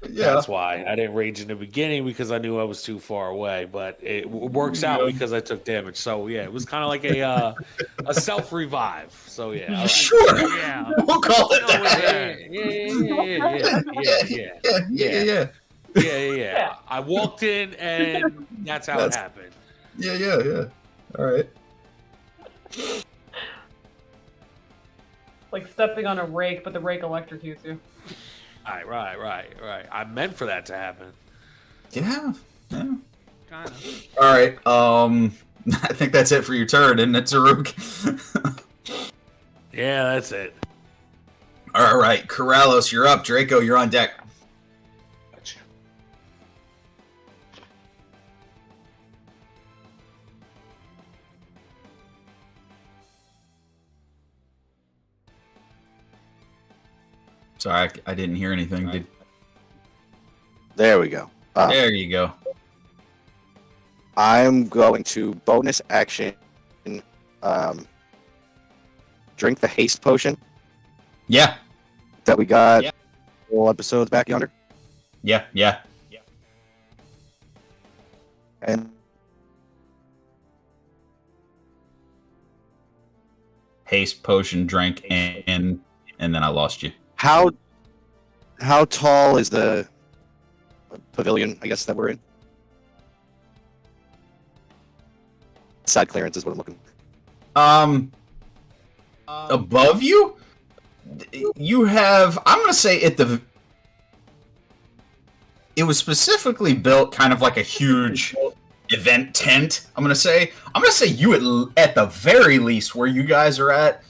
Yeah. That's why I didn't rage in the beginning, because I knew I was too far away. But it works out because I took damage. So yeah, it was kind of like a self revive. So yeah. I- Sure. Yeah. We'll call it Yeah, that. Yeah. I walked in and that's how it happened. Yeah. All right. Like stepping on a rake, but the rake electrocutes you. Right. I meant for that to happen. Yeah. Kind of. All right. I think that's it for your turn, isn't it, Zaruk? Yeah, that's it. All right, Corrales, you're up. Draco, you're on deck. Gotcha. Sorry, I didn't hear anything. There we go. There you go. I'm going to bonus action drink the haste potion Yeah. that we got Yeah. all episodes back yonder. Yeah. And Haste potion, drink, and then I lost you. how tall is the pavilion, I guess, that we're in? Side clearance is what I'm looking for. Above you? You have, I'm going to say it was specifically built kind of like a huge event tent. I'm going to say you at the very least where you guys are at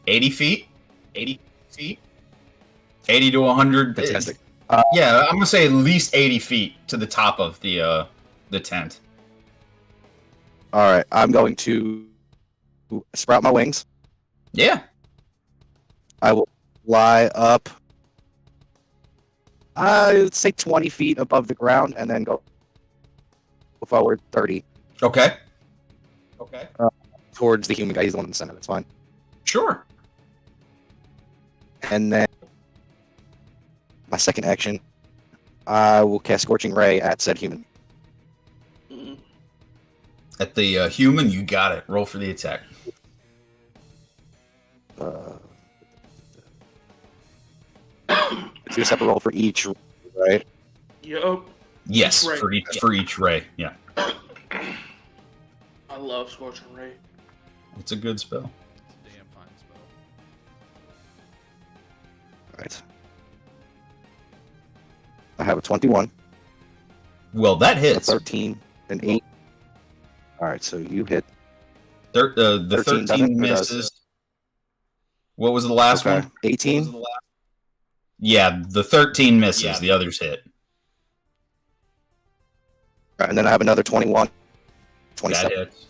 80 feet, 80 to 100. Fantastic. Yeah, I'm going to say at least 80 feet to the top of the tent. All right, I'm going to sprout my wings. Yeah. I will fly up, I'd say 20 feet above the ground, and then go forward 30 Okay. towards the human guy. He's the one in the center. That's fine. Sure. And then my second action, I will cast Scorching Ray at said human. At the human, you got it. Roll for the attack. It's a separate roll for each, right? Yep. Yes, Ray. for each ray. Yeah, I love Scorching Ray. it's a good spell. Damn fine spell. All right. I have a 21, Well, that a hits. 13, an 8. All right, so you hit. The 13 13 doesn't, or does? misses. What was the last Okay. one? 18. Yeah, the 13 misses. The others hit. All right, and then I have another 21. That 27. hits.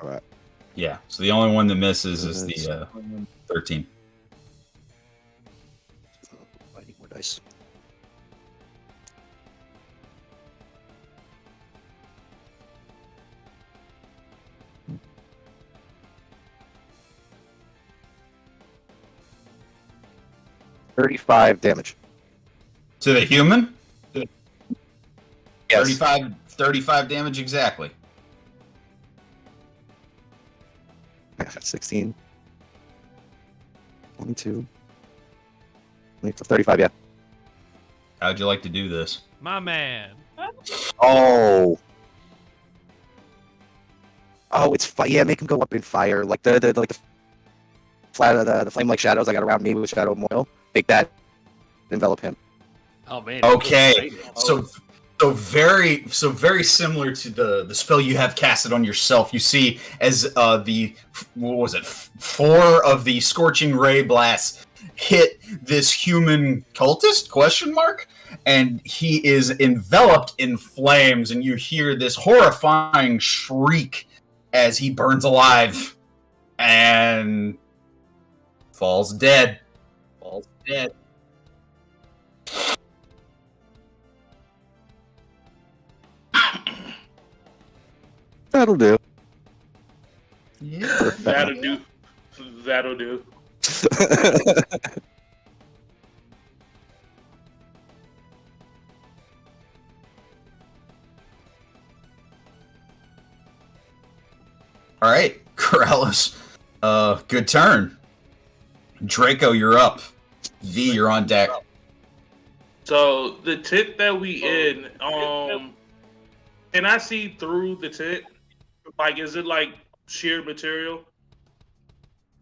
All right. Yeah, so the only one that misses is the 13. I need more dice. $35 damage. To the human? Yes. 35 damage exactly. That's 16. 22. 35, yeah. How'd you like to do this? My man. Oh. Oh, it's yeah. Make him go up in fire, like the flame like shadows I got around me with shadow moil. Make that envelop him. Oh man. Okay, so very similar to the spell you have casted on yourself. You see as the what was it? 4 of the scorching ray blasts hit this human cultist? Question mark. And he is enveloped in flames, and you hear this horrifying shriek as he burns alive and falls dead. That'll do. Yeah. That'll do. All right, Corrales. Good turn. Draco, you're up. V, you're on deck. So the tent that we in, can I see through the tent? Like, is it like sheer material?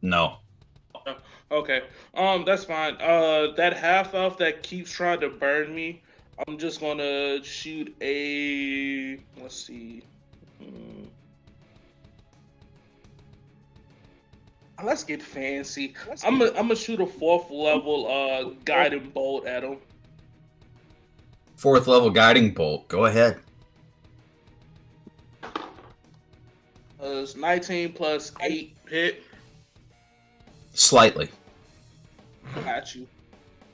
No. Okay. That's fine. That half elf that keeps trying to burn me, I'm just gonna shoot a. Let's see. Let's get fancy. I'm gonna shoot a 4th level guiding bolt at him. 4th level guiding bolt. Go ahead. It's 19 plus 8 hit. Slightly. Got you.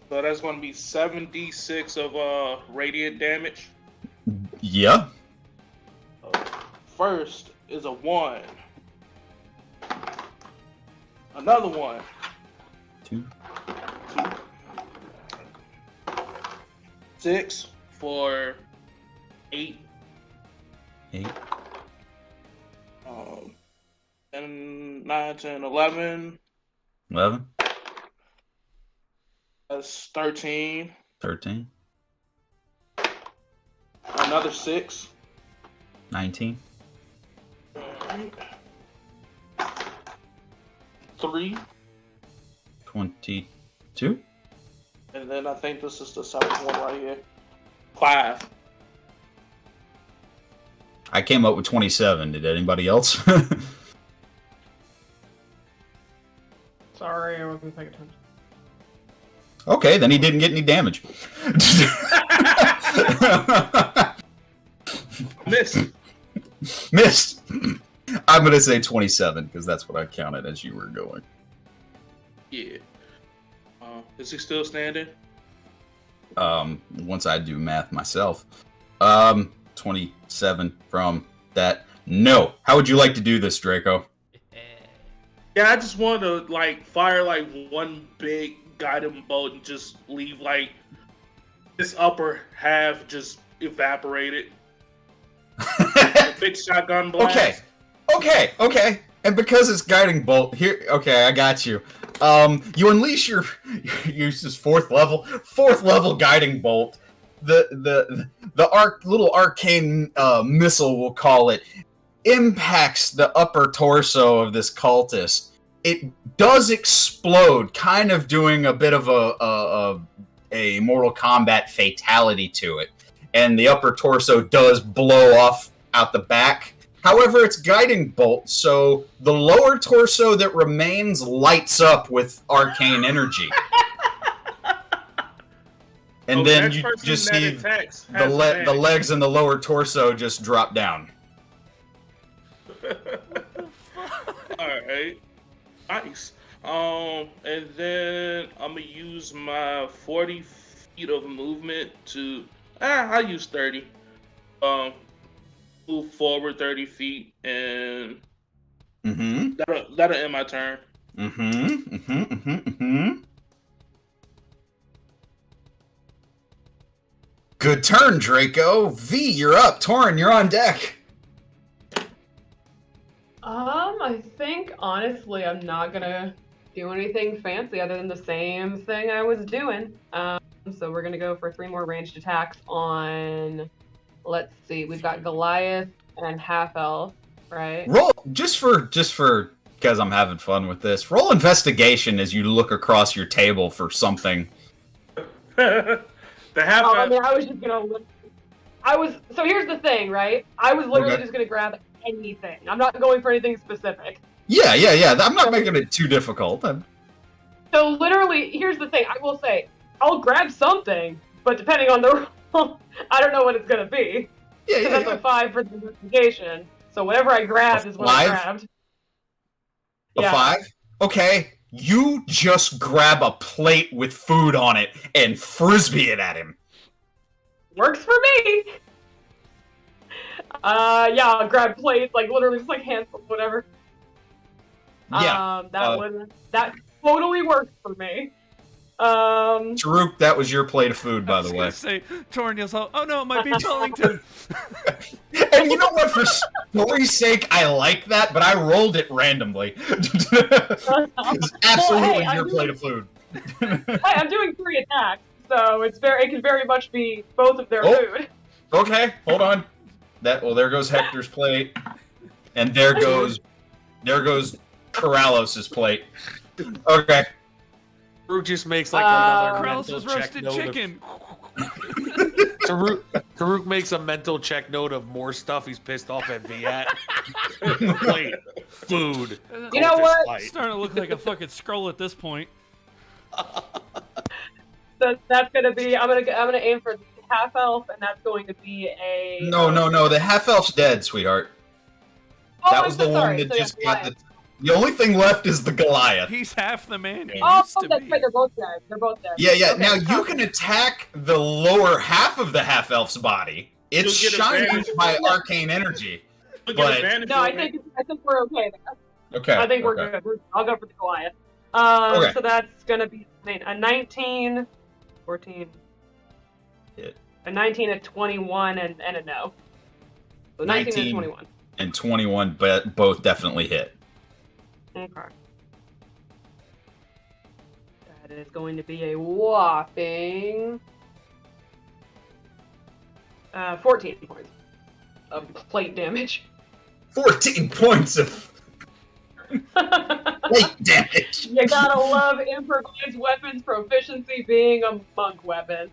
So that's going to be 7d6 of radiant damage. Yeah. First is a 1. Another 1. 2. 6 for 8. 8. And 9, 10, 11. 11. That's 13. 13. Another 6. 19. 3. 22. And then I think this is the 7th one right here. 5. I came up with 27. Did anybody else? Sorry, I wasn't paying attention. Okay, then he didn't get any damage. Missed. Missed. I'm going to say 27 because that's what I counted as you were going. Yeah. Is he still standing? Once I do math myself. 27 from that. No. How would you like to do this, Draco? Yeah, I just want to fire one big guiding bolt and just leave this upper half just evaporated. A big shotgun blast. Okay. And because it's guiding bolt here, okay, I got you. You unleash your use this 4th level guiding bolt. The little arcane missile, we'll call it, impacts the upper torso of this cultist. It does explode, kind of doing a bit of a Mortal Kombat fatality to it, and the upper torso does blow off out the back. However, it's guiding bolt, so the lower torso that remains lights up with arcane energy. And then you just see the legs and the lower torso just drop down. Alright. Nice. And then I'm gonna use my 40 feet of movement to I'll use 30. Move forward 30 feet and that'll end my turn. Good turn, Draco. V, you're up. Torin, you're on deck. I think honestly I'm not gonna do anything fancy other than the same thing I was doing. So we're gonna go for 3 more ranged attacks on. Let's see, we've got Goliath and Half Elf, right? Roll just for because I'm having fun with this. Roll investigation as you look across your table for something. The Half Elf. I mean, I was just gonna. So here's the thing, right? I was literally just gonna grab anything. I'm not going for anything specific. Yeah. I'm not making it too difficult. So literally, here's the thing. I will say, I'll grab something, but depending on the roll, I don't know what it's gonna be. Yeah. That's a 5 for the investigation. So whatever I grabbed is what I grabbed. A 5? Okay. You just grab a plate with food on it and frisbee it at him. Works for me. I'll grab plates, literally just handful, whatever. Yeah. That totally works for me. Taruk, that was your plate of food, by the way. I was going to say, Torin yells out, oh no, it might be Wellington. And you know what? For story's sake, I like that, but I rolled it randomly. It's absolutely your plate of food. I'm doing 3 attacks, so it can very much be both of their food. Okay, hold on. There goes Hector's plate, and there goes Corralos's plate. Okay. Taruk just makes another Krell's mental was check roasted note chicken. Taruk makes a mental check note of more stuff he's pissed off at V at. Wait. food. You know what? It's starting to look like a fucking scroll at this point. So that's gonna be. I'm gonna aim for the half elf, and that's going to be a. No. The half elf's dead, sweetheart. Oh, That I'm was so the sorry. one that So, just yeah, got the. The only thing left is the Goliath. He's half the man he Oh, used to that's be. right. They're both dead. They're both dead. Yeah. Okay, Now you can attack the lower half of the half elf's body. It's You'll get shined advantage. by arcane energy. Look But- at advantage. No, I think we're okay. Okay. I think we're okay. good. I'll go for the Goliath. Okay. So that's gonna be a 19, 14, Hit. a 19, a 21, and a no. So 19 and 21. And 21, but both definitely hit. Okay. That is going to be a whopping 14 points of plate damage. 14 points of plate damage. You gotta love improvised weapons proficiency being a monk weapon.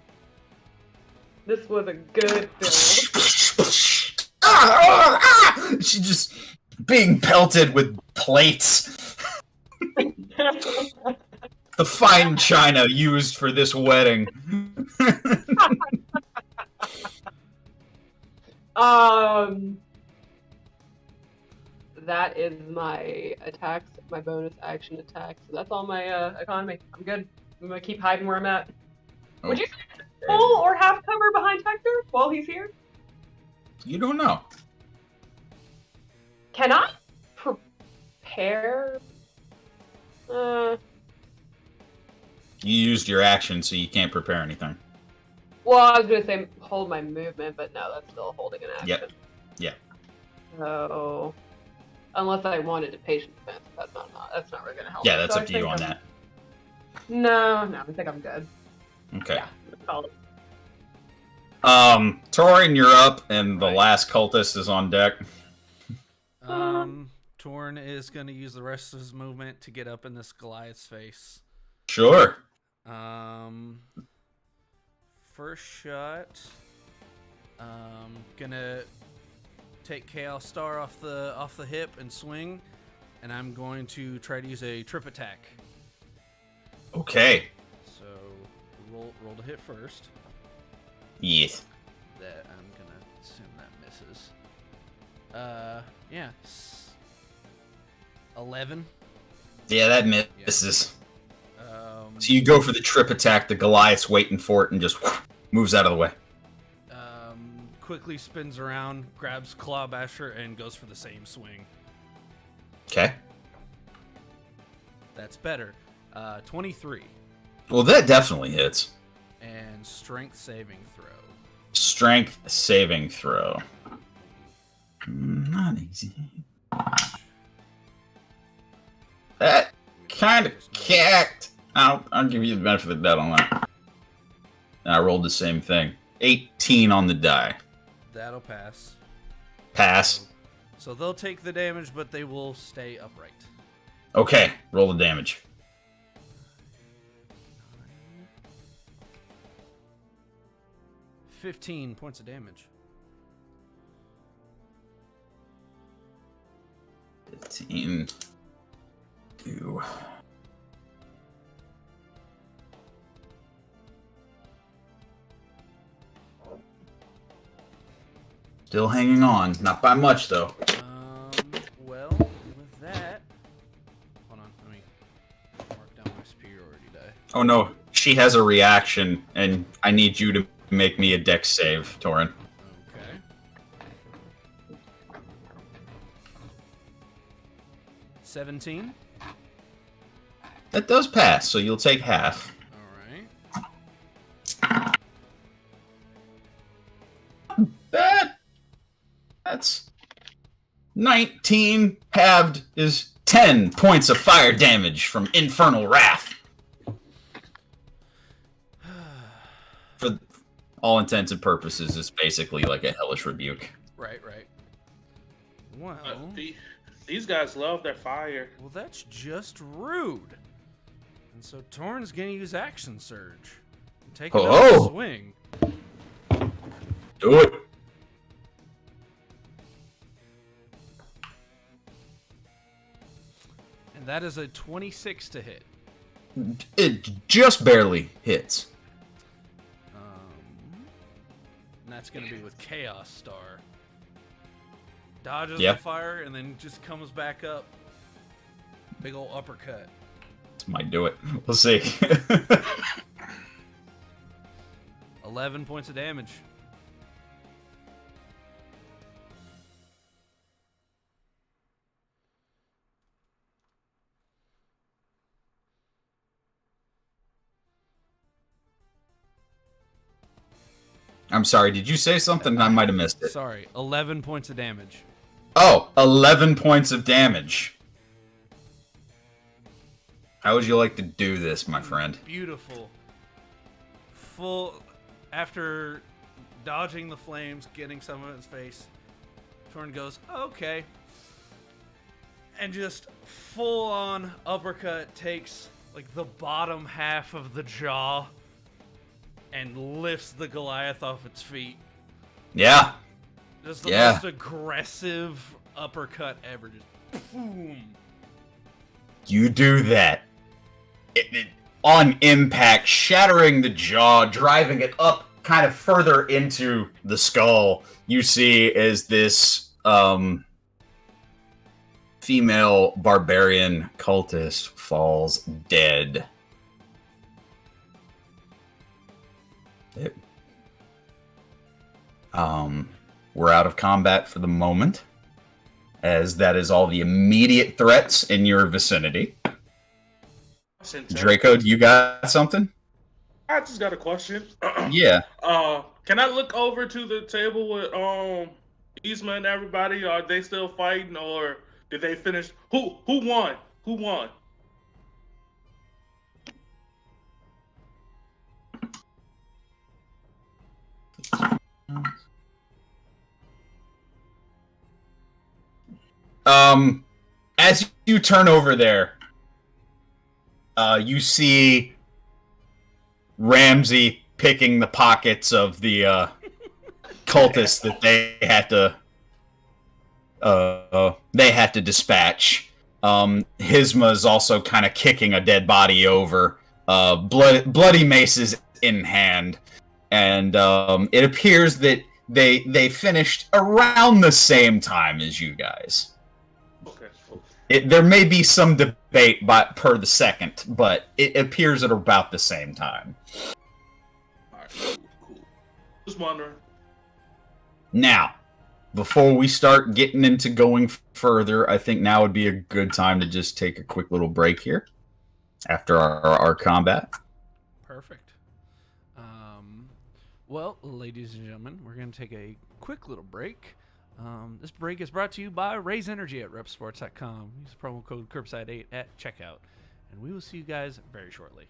This was a good build. She's just being pelted with plates. The fine china used for this wedding. That is my attacks, my bonus action attacks. So that's all my economy. I'm good. I'm gonna keep hiding where I'm at. Would you say full or half cover behind Hector while he's here? You don't know. Can I prepare? You used your action, so you can't prepare anything. Well, I was gonna say hold my movement, but no, that's still holding an action. Yep. Yeah. So, unless I wanted to patient defense, that's not really gonna help. Yeah, that's So up I to you think on I'm- that. No, I think I'm good. Okay. Yeah, call it. Torin, you're up, and the last cultist is on deck. Torn is going to use the rest of his movement to get up in this Goliath's face. Sure. First shot. Gonna take Chaos Star off the hip and swing, and I'm going to try to use a trip attack. Okay. So roll to hit first. Yes. That I'm gonna assume that misses. 11. Yeah, that misses. Um, So you go for the trip attack, the Goliath's waiting for it, and just moves out of the way. Quickly spins around, grabs Claw Basher, and goes for the same swing. Okay. That's better. 23. Well, that definitely hits. And strength saving throw. Strength saving throw. Not easy. That kind of cacked. I'll give you the benefit of the doubt on that. And I rolled the same thing. 18 on the die. That'll pass. Pass. So they'll take the damage, but they will stay upright. Okay, roll the damage. 15 points of damage. 15. 2. Still hanging on. Not by much, though. Well, with that... Hold on, let me mark down my superiority die. Oh no, she has a reaction, and I need you to make me a dex save, Torin. Okay. $17. That does pass, so you'll take half. Alright. That's 19 halved is 10 points of fire damage from Infernal Wrath. For all intents and purposes, it's basically like a hellish rebuke. Right. Well, These guys love their fire. well, that's just rude. And so Torn's gonna use Action Surge. Take another Oh! swing. Do it. That is a 26 to hit. It just barely hits. And that's going to be with Chaos Star. Dodges Yep. the fire and then just comes back up. Big ol' uppercut. This might do it. We'll see. 11 points of damage. I'm sorry, did you say something? I might have missed it. Sorry, 11 points of damage. Oh, 11 points of damage. How would you like to do this, my friend? Beautiful. After dodging the flames, getting some of his face, Torn goes, okay. And just full on uppercut takes like the bottom half of the jaw and lifts the Goliath off its feet. Yeah. Just the most aggressive uppercut ever. Just boom. You do that. On impact, shattering the jaw, driving it up kind of further into the skull. You see as this female barbarian cultist falls dead. We're out of combat for the moment, as that is all the immediate threats in your vicinity. Draco, do you got something? I just got a question. Yeah. Can I look over to the table with Yzma and everybody? Are they still fighting, or did they finish? Who won? Who won? As you turn over there, you see Ramsey picking the pockets of the cultists that they had to dispatch. Hizma is also kind of kicking a dead body over, bloody maces in hand, and it appears that they finished around the same time as you guys. There may be some debate per the second, but it appears at about the same time. Alright, cool. Just wondering. Now, before we start getting into going further, I think now would be a good time to just take a quick little break here after our combat. Perfect. Well, ladies and gentlemen, we're going to take a quick little break. This break is brought to you by Raise Energy at repsports.com. Use the promo code Curbside8 at checkout, and we will see you guys very shortly.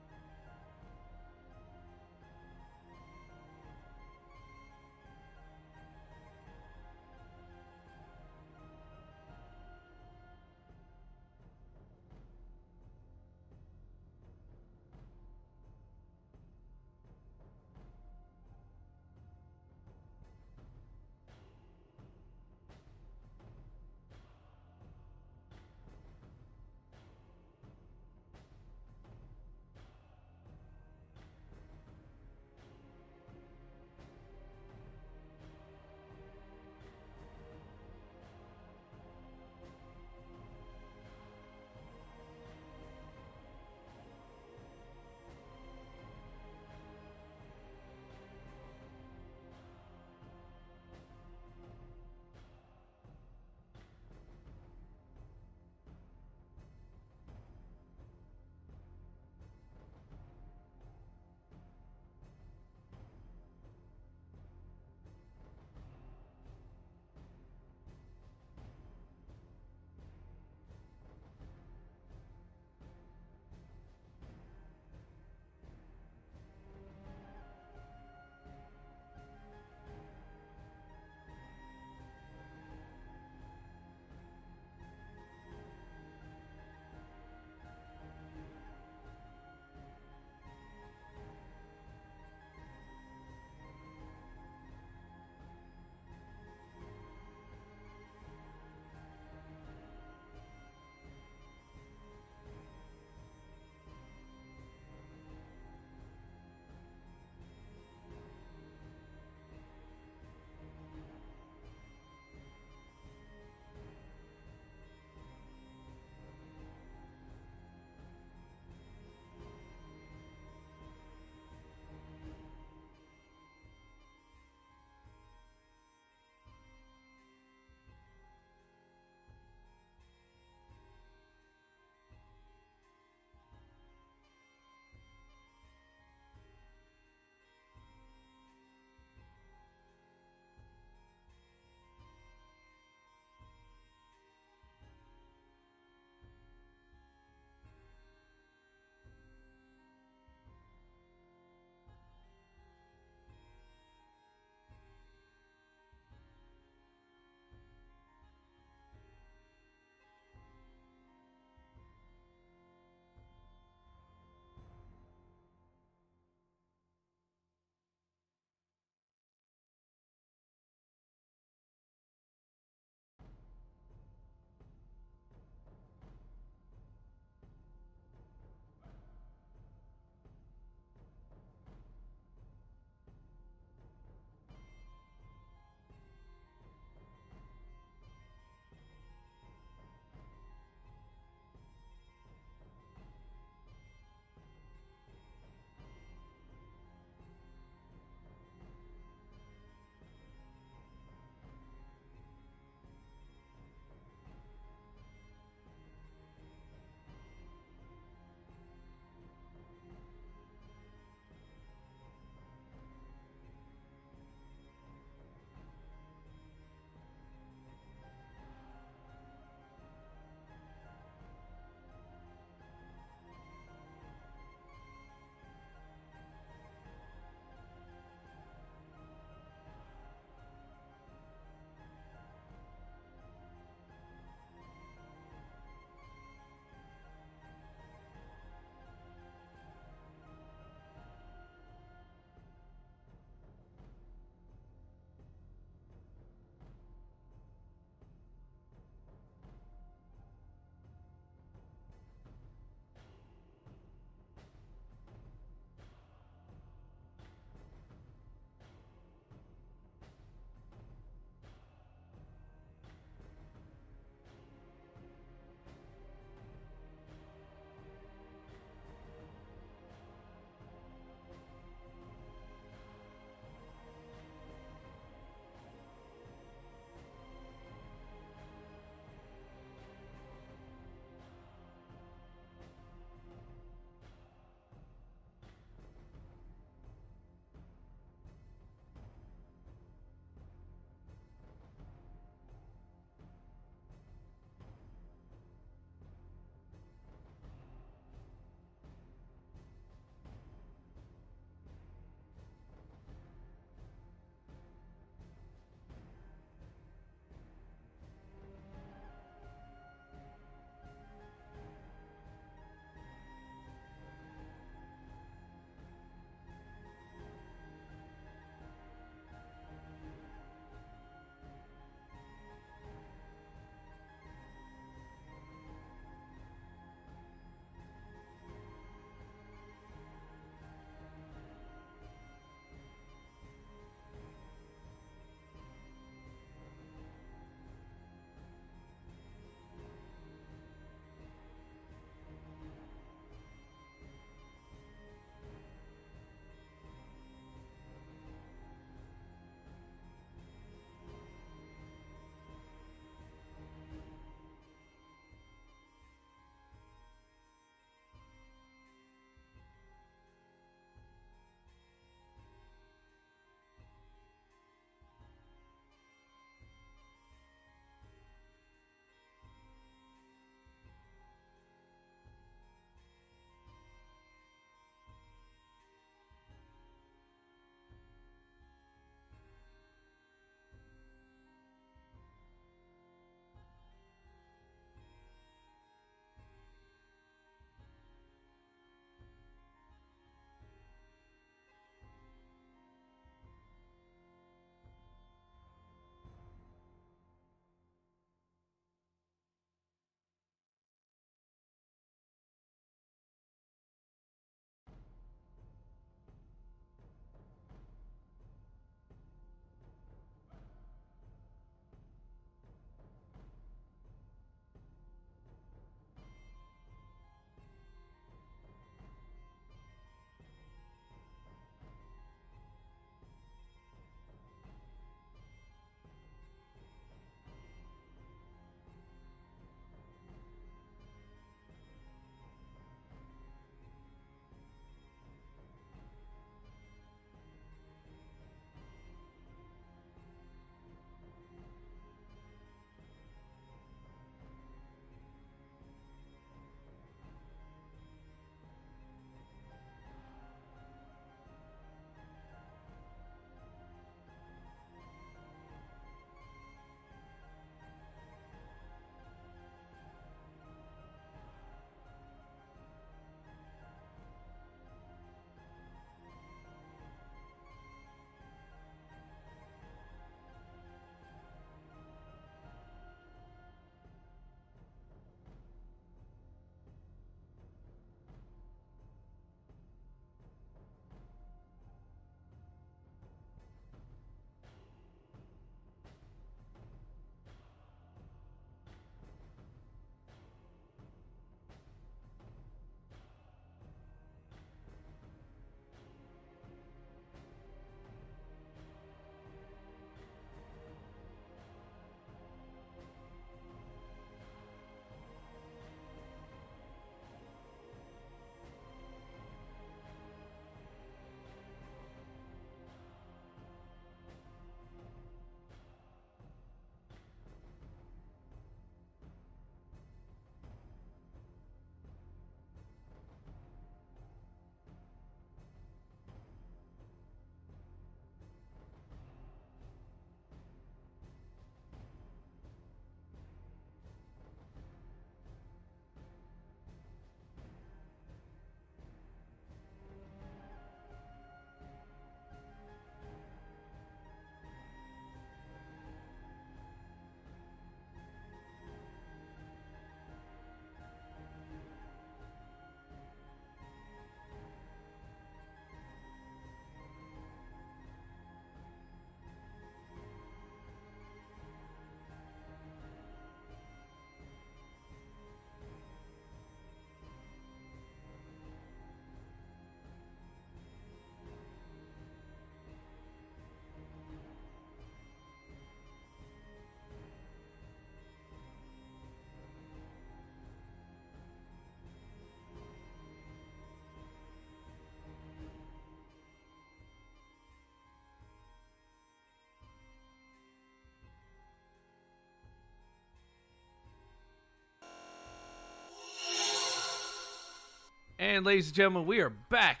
And ladies and gentlemen, we are back.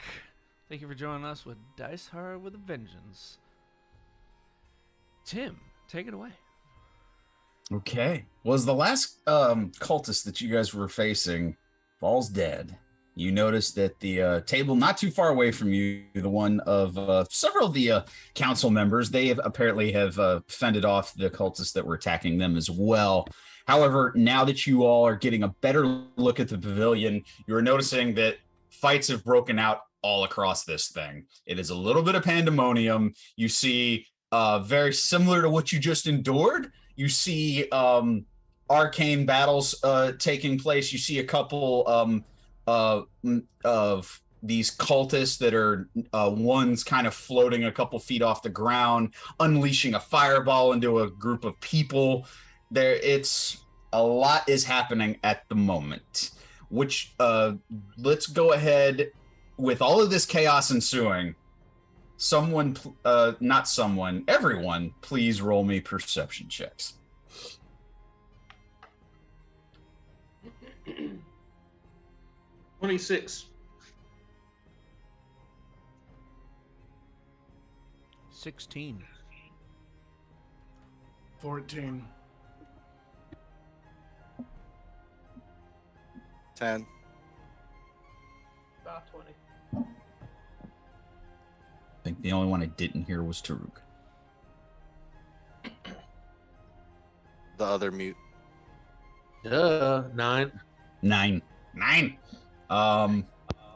Thank you for joining us with Dice Horror with a Vengeance. Tim, take it away. Okay. Was the last cultist that you guys were facing falls dead? You notice that the table not too far away from you, the one of several of the council members, they have apparently fended off the cultists that were attacking them as well. However, now that you all are getting a better look at the pavilion, you're noticing that fights have broken out all across this thing. It is a little bit of pandemonium. You see, very similar to what you just endured, you see arcane battles taking place. You see a couple of these cultists that are one's kind of floating a couple feet off the ground, unleashing a fireball into a group of people. It's a lot is happening at the moment. Which let's go ahead with all of this chaos ensuing. Everyone, please roll me perception checks. 26. 16. 14. 10. About 20. I think the only one I didn't hear was Taruk. The other mute. 9. 9.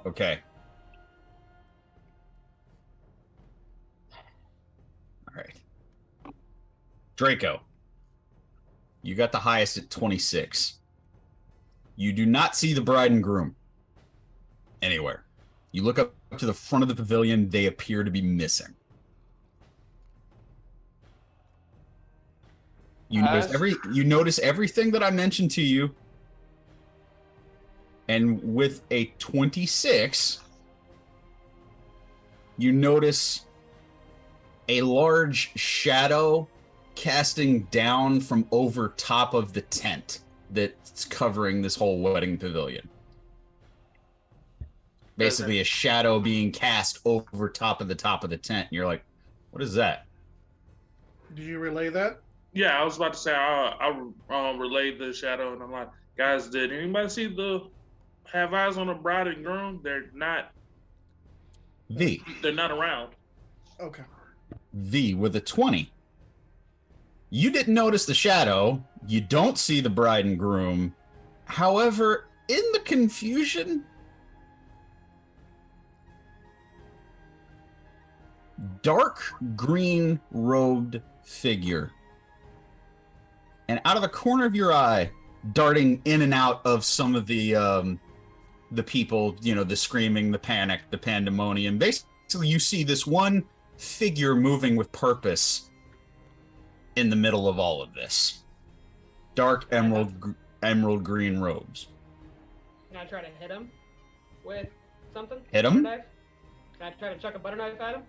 Okay. All right. Draco, you got the highest at 26. You do not see the bride and groom anywhere. You look up to the front of the pavilion, they appear to be missing. You notice everything that I mentioned to you. And with a 26, you notice a large shadow casting down from over top of the tent that's covering this whole wedding pavilion. Basically, a shadow being cast over top of the tent. And you're like, what is that? Did you relay that? Yeah, I was about to say I relayed the shadow, and I'm like, guys, did anybody see have eyes on the bride and groom? They're not. They're not around. Okay. V with a 20. You didn't notice the shadow. You don't see the bride and groom. However, in the confusion, dark green robed figure. And out of the corner of your eye, darting in and out of some of the people, the screaming, the panic, the pandemonium. Basically, you see this one figure moving with purpose in the middle of all of this. Dark emerald green robes. Can I try to hit him with something? Hit him? Butter knife? Can I try to chuck a butter knife at him?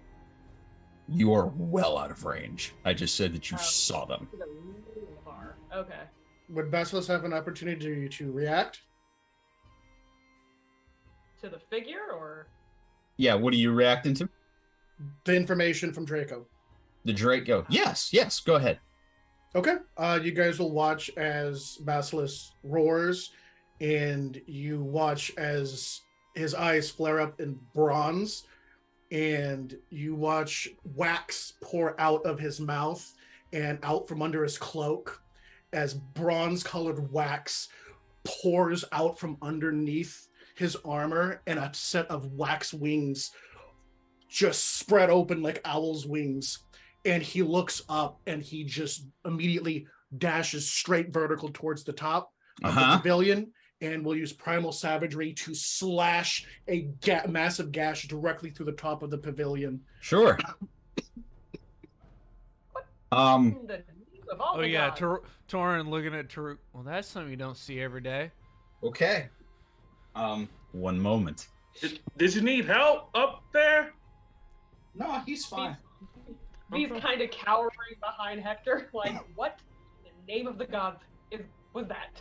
You are well out of range. I just said that you saw them. Okay. Would Basilis have an opportunity to react? To the figure, or? Yeah, what are you reacting to? The information from Draco. The Draco. Yes, go ahead. Okay. You guys will watch as Basilis roars, and you watch as his eyes flare up in bronze, and you watch wax pour out of his mouth and out from under his cloak as bronze-colored wax pours out from underneath his armor, and a set of wax wings just spread open like owl's wings. And he looks up, and he just immediately dashes straight vertical towards the top of the pavilion, and will use primal savagery to slash a massive gash directly through the top of the pavilion. Sure. Oh yeah, Torin looking at Taruk. Well, that's something you don't see every day. Okay. One moment. Did you need help up there? No, he's fine. He's kind of cowering behind Hector, like, what in the name of the gods was that?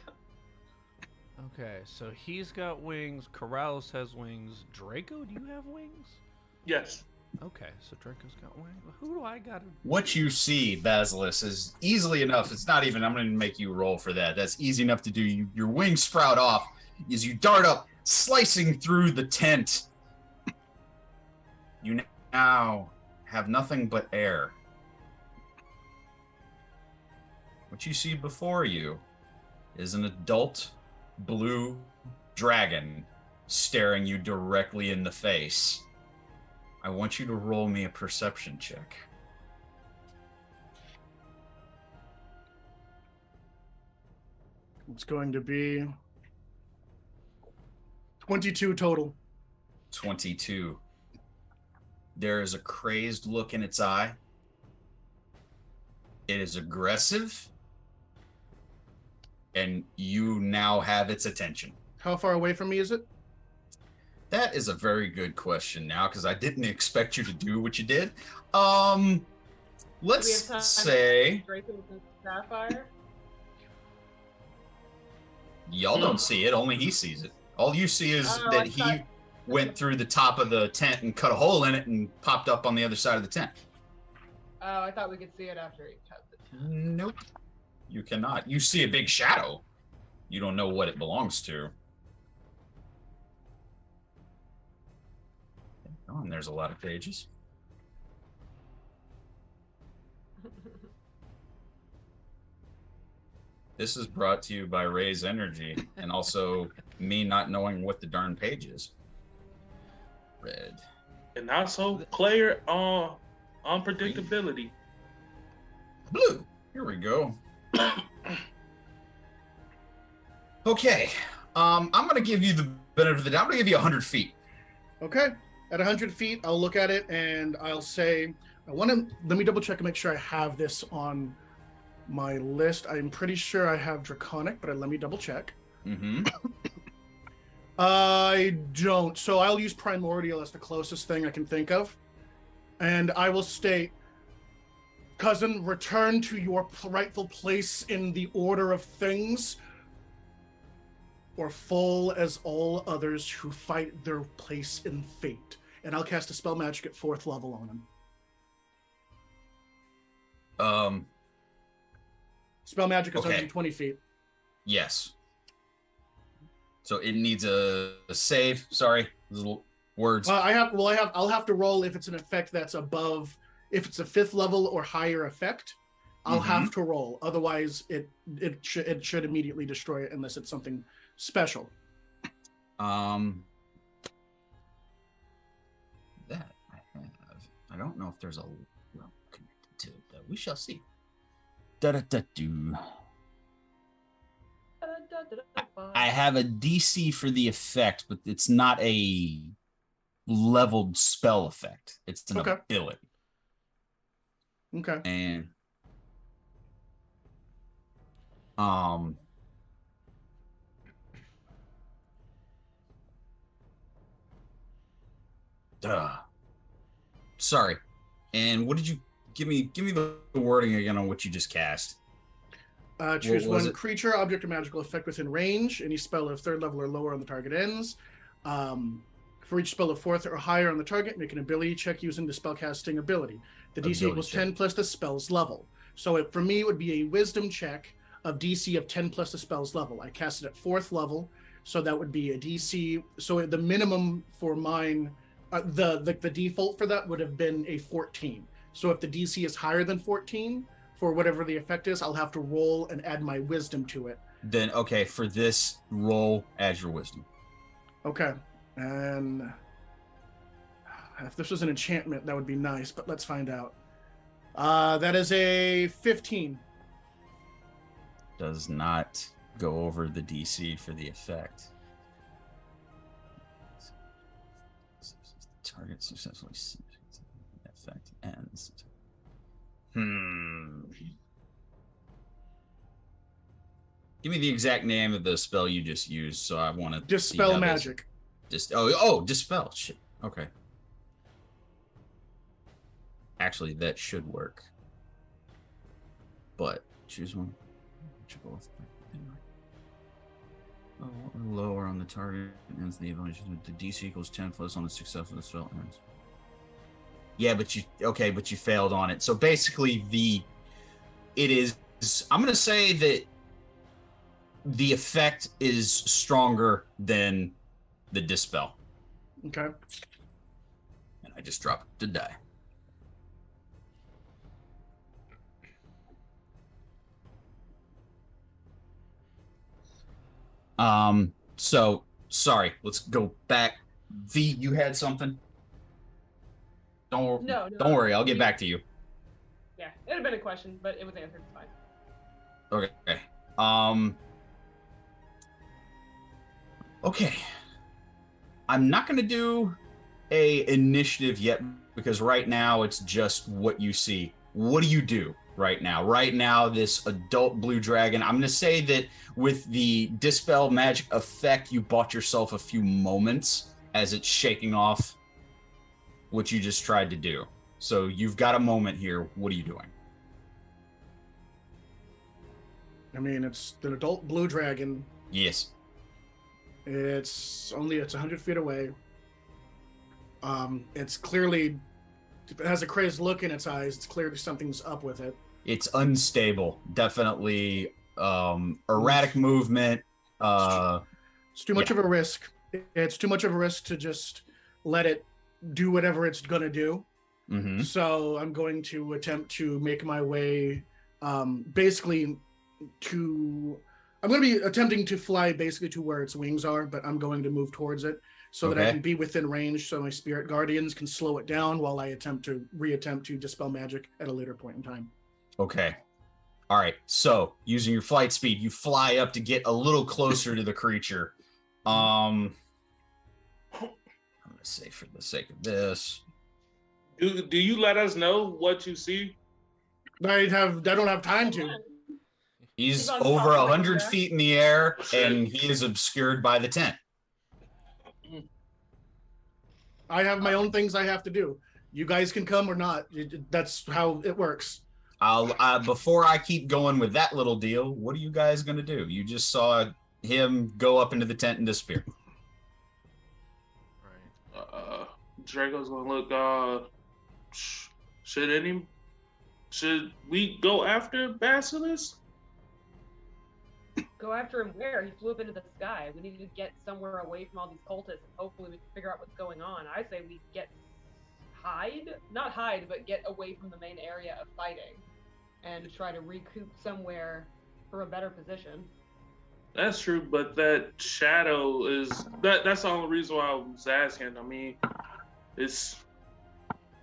Okay, so he's got wings. Corrales has wings. Draco, do you have wings? Yes. Okay, so Draco's got wings. Who do I got? What you see, Basilis, is easily enough. It's not even, I'm going to make you roll for that. That's easy enough to do. Your wings sprout off as you dart up, slicing through the tent. You now have nothing but air. What you see before you is an adult blue dragon staring you directly in the face. I want you to roll me a perception check. It's going to be 22 total. 22. There is a crazed look in its eye. It is aggressive. And you now have its attention. How far away from me is it? That is a very good question now, because I didn't expect you to do what you did. Let's say Draco with the sapphire. y'all don't see it, only he sees it. All you see is that he went through the top of the tent and cut a hole in it and popped up on the other side of the tent. Oh, I thought we could see it after he cut the tent. Nope. You cannot. You see a big shadow. You don't know what it belongs to. Oh, and there's a lot of pages. This is brought to you by Ray's Energy, and also me not knowing what the darn page is. Red. And also player unpredictability. Blue. Here we go. Okay. I'm going to give you the benefit of the doubt. I'm going to give you 100 feet. Okay. At 100 feet, I'll look at it and I'll say, let me double check and make sure I have this on my list. I'm pretty sure I have Draconic, but let me double check. Mm-hmm. I don't. So I'll use Primordial as the closest thing I can think of. And I will state, cousin, return to your rightful place in the order of things, or fall as all others who fight their place in fate. And I'll cast a spell magic at 4th level on him. Spell magic is 120 feet. Yes. So it needs a save. Sorry, little words. I'll have to roll if it's an effect that's above. If it's a 5th level or higher effect, I'll have to roll. Otherwise, it should immediately destroy it unless it's something special. That I have. I don't know if there's a well connected to it, though. We shall see. Da-da-da-do. I have a DC for the effect, but it's not a leveled spell effect. It's an ability. Okay. And sorry. And what did you give me? Give me the wording again on what you just cast. Choose one creature, object, or magical effect within range. Any spell of 3rd level or lower on the target ends. For each spell of 4th or higher on the target, make an ability check using the spellcasting ability. The DC equals 10 plus the spell's level. So for me, it would be a wisdom check of DC of 10 plus the spell's level. I cast it at 4th level, so that would be a DC. So the minimum for mine, the default for that would have been a 14. So if the DC is higher than 14, for whatever the effect is, I'll have to roll and add my wisdom to it. Then, okay, for this, roll, add your wisdom. Okay. And if this was an enchantment, that would be nice, but let's find out. That is a 15. Does not go over the DC for the effect. Target successfully effect ends. Give me the exact name of the spell you just used, so I want to Dispel magic. Dispel. Shit. Okay. Actually, that should work. But choose one. or lower on the target ends the evaluation. The DC equals 10 plus on the success of the spell ends. Yeah, but you failed on it. So basically, it is. I'm gonna say that the effect is stronger than the dispel. Okay. And I just dropped the die. So sorry. Let's go back. V, you had something? Don't worry. I'll get back to you. Yeah, it had been a question, but it was answered. It's fine. Okay. Okay. I'm not going to do a initiative yet because right now it's just what you see. What do you do right now? Right now, this adult blue dragon, I'm going to say that with the dispel magic effect, you bought yourself a few moments as it's shaking off what you just tried to do. So you've got a moment here. What are you doing? I mean, it's an adult blue dragon. Yes. It's 100 feet away. It's clearly, if it has a crazed look in its eyes, it's clearly something's up with it. It's unstable. Definitely erratic movement. It's too much of a risk. It's too much of a risk to just let it do whatever it's going to do. Mm-hmm. So I'm going to attempt to make my way basically to... I'm going to be attempting to fly basically to where its wings are, but I'm going to move towards it so that I can be within range so my spirit guardians can slow it down while I reattempt to dispel magic at a later point in time. Okay. All right. So using your flight speed, you fly up to get a little closer to the creature. I'm going to say for the sake of this. Do you let us know what you see? I don't have time to. He's over 100 feet in the air, and he is obscured by the tent. I have my own things I have to do. You guys can come or not. That's how it works. Before I keep going with that little deal, what are you guys going to do? You just saw him go up into the tent and disappear. Right. Draco's going to look, should we go after Basilis? Go after him where? He flew up into the sky. We need to get somewhere away from all these cultists. Hopefully we can figure out what's going on. I say we not hide, but get away from the main area of fighting and try to recoup somewhere for a better position. That's true, but that shadow is... That's the only reason why I was asking. I mean, it's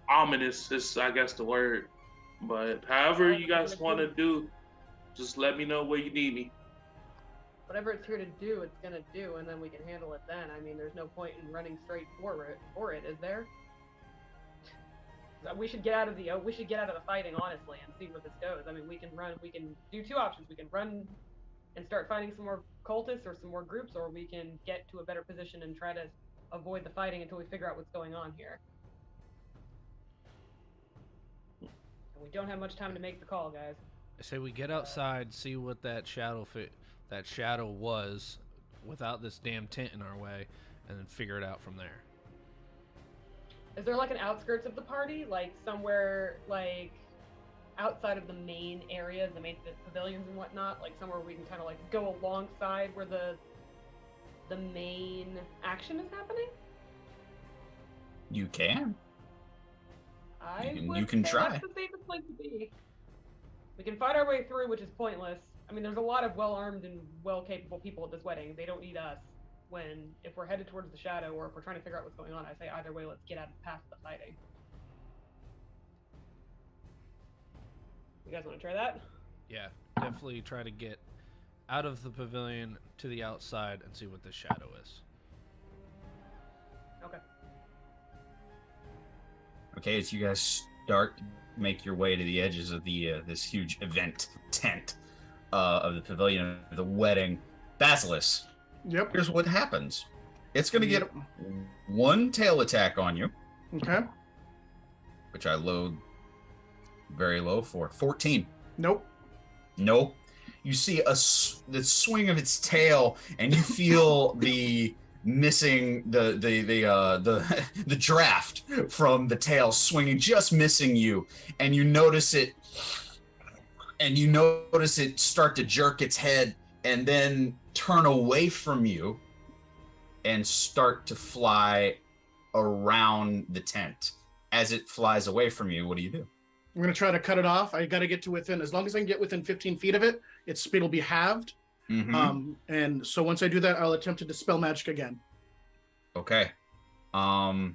ominous, is I guess the word. But however you guys want to do, just let me know where you need me. Whatever it's here to do, it's gonna do, and then we can handle it then. I mean, there's no point in running straight for it, is there? We should get out of the fighting, honestly, and see where this goes. I mean, we can do two options. We can run and start fighting some more cultists or some more groups, or we can get to a better position and try to avoid the fighting until we figure out what's going on here. And we don't have much time to make the call, guys. I say we get outside, see what that shadow was without this damn tent in our way, and then figure it out from there. Is there like an outskirts of the party, like somewhere like outside of the main areas, the main pavilions and whatnot, like somewhere we can kind of like go alongside where the main action is happening? You can. You can try. That's the safest place to be. We can fight our way through, which is pointless. I mean, there's a lot of well-armed and well-capable people at this wedding. They don't need us. If we're headed towards the shadow, or if we're trying to figure out what's going on, I say either way, let's get out past the fighting. You guys want to try that? Yeah, definitely try to get out of the pavilion to the outside and see what the shadow is. Okay. Okay, as you guys start to make your way to the edges of the this huge event tent of the pavilion of the wedding, Basilis. Yep. Here's what happens. It's going to get one tail attack on you. Okay. Which I load very low for 14. Nope. Nope. You see the swing of its tail, and you feel the missing the draft from the tail swinging, just missing you, and you notice it start to jerk its head and then turn away from you and start to fly around the tent. As it flies away from you, what do you do? I'm going to try to cut it off. I got to get to within, as long as I can get within 15 feet of it, its speed will be halved. Mm-hmm. And so once I do that, I'll attempt to dispel magic again. Okay. But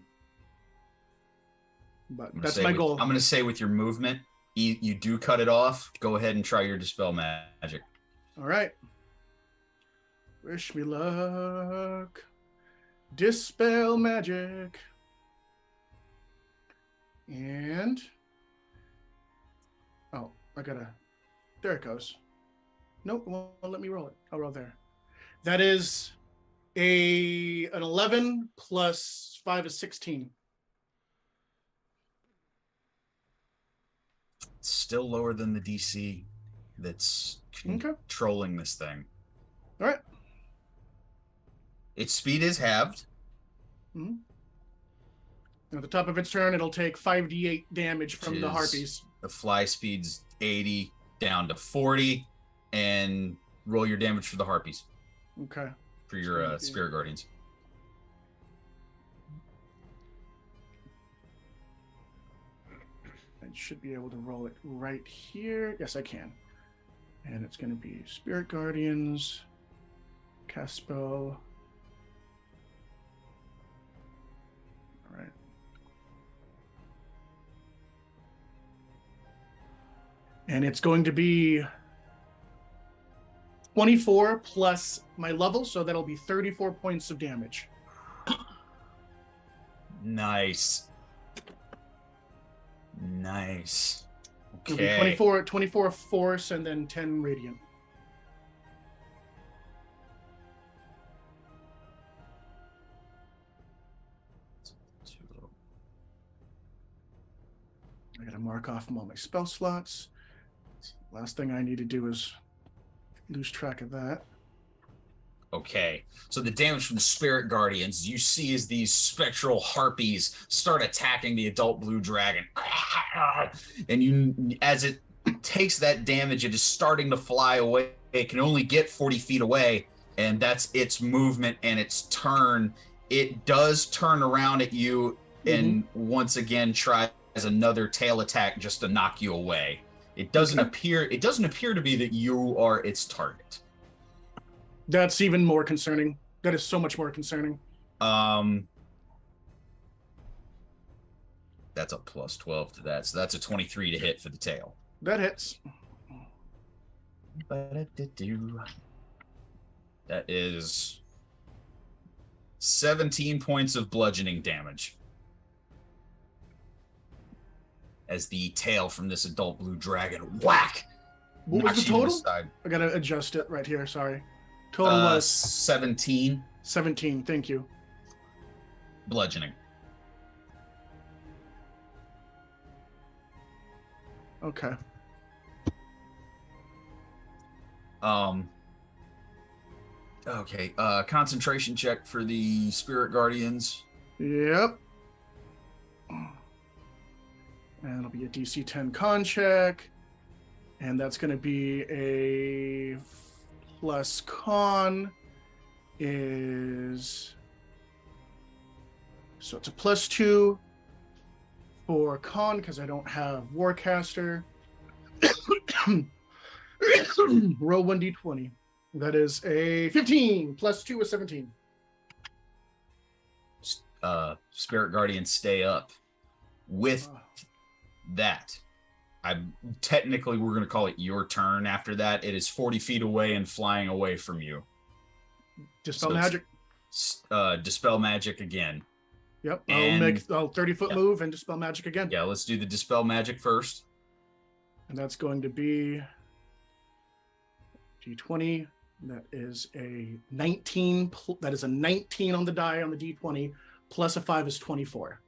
that's my goal. I'm going to say with your movement, you do cut it off. Go ahead and try your dispel magic. All right. Wish me luck. Dispel magic. And there it goes. Nope, won't let me roll it. I'll roll there. That is an 11 plus 5 is 16. It's still lower than the DC that's controlling this thing. All right. Its speed is halved. Mm-hmm. At the top of its turn, it'll take 5d8 damage from the harpies. The fly speed's 80 down to 40, and roll your damage for the harpies. Okay. For your spirit guardians. I should be able to roll it right here. Yes, I can. And it's going to be spirit guardians, cast spell. All right. And it's going to be 24 plus my level, so that'll be 34 points of damage. Nice. Nice. Okay. It'll be 24 force and then 10 radiant. I gotta mark off all my spell slots. Last thing I need to do is lose track of that. Okay, so the damage from the spirit guardians you see as these spectral harpies start attacking the adult blue dragon, and as it takes that damage, it is starting to fly away. It can only get 40 feet away, and that's its movement and its turn. It does turn around at you and once again tries another tail attack just to knock you away. It doesn't appear to be that you are its target. That's even more concerning. That is so much more concerning. That's a plus 12 to that. So that's a 23 to hit for the tail. That hits. That is 17 points of bludgeoning damage. As the tail from this adult blue dragon whack. What was the total? I gotta adjust it right here. Sorry. Total was 17. 17. Thank you. Bludgeoning. Okay. Okay. Concentration check for the spirit guardians. Yep. And it'll be a DC 10 con check. And that's going to be a plus con is... So it's a plus 2 for con because I don't have Warcaster. Roll 1d20. That is a 15 plus 2 is 17. Spirit guardians stay up. With that, we're going to call it your turn. After that, it is 40 feet away and flying away from you. Dispel magic. Dispel magic again. Yep, I'll make a 30-foot move and dispel magic again. Yeah, let's do the dispel magic first. And that's going to be D20. That is a 19. That is a 19 on the die on the D20. Plus a 5 is 24.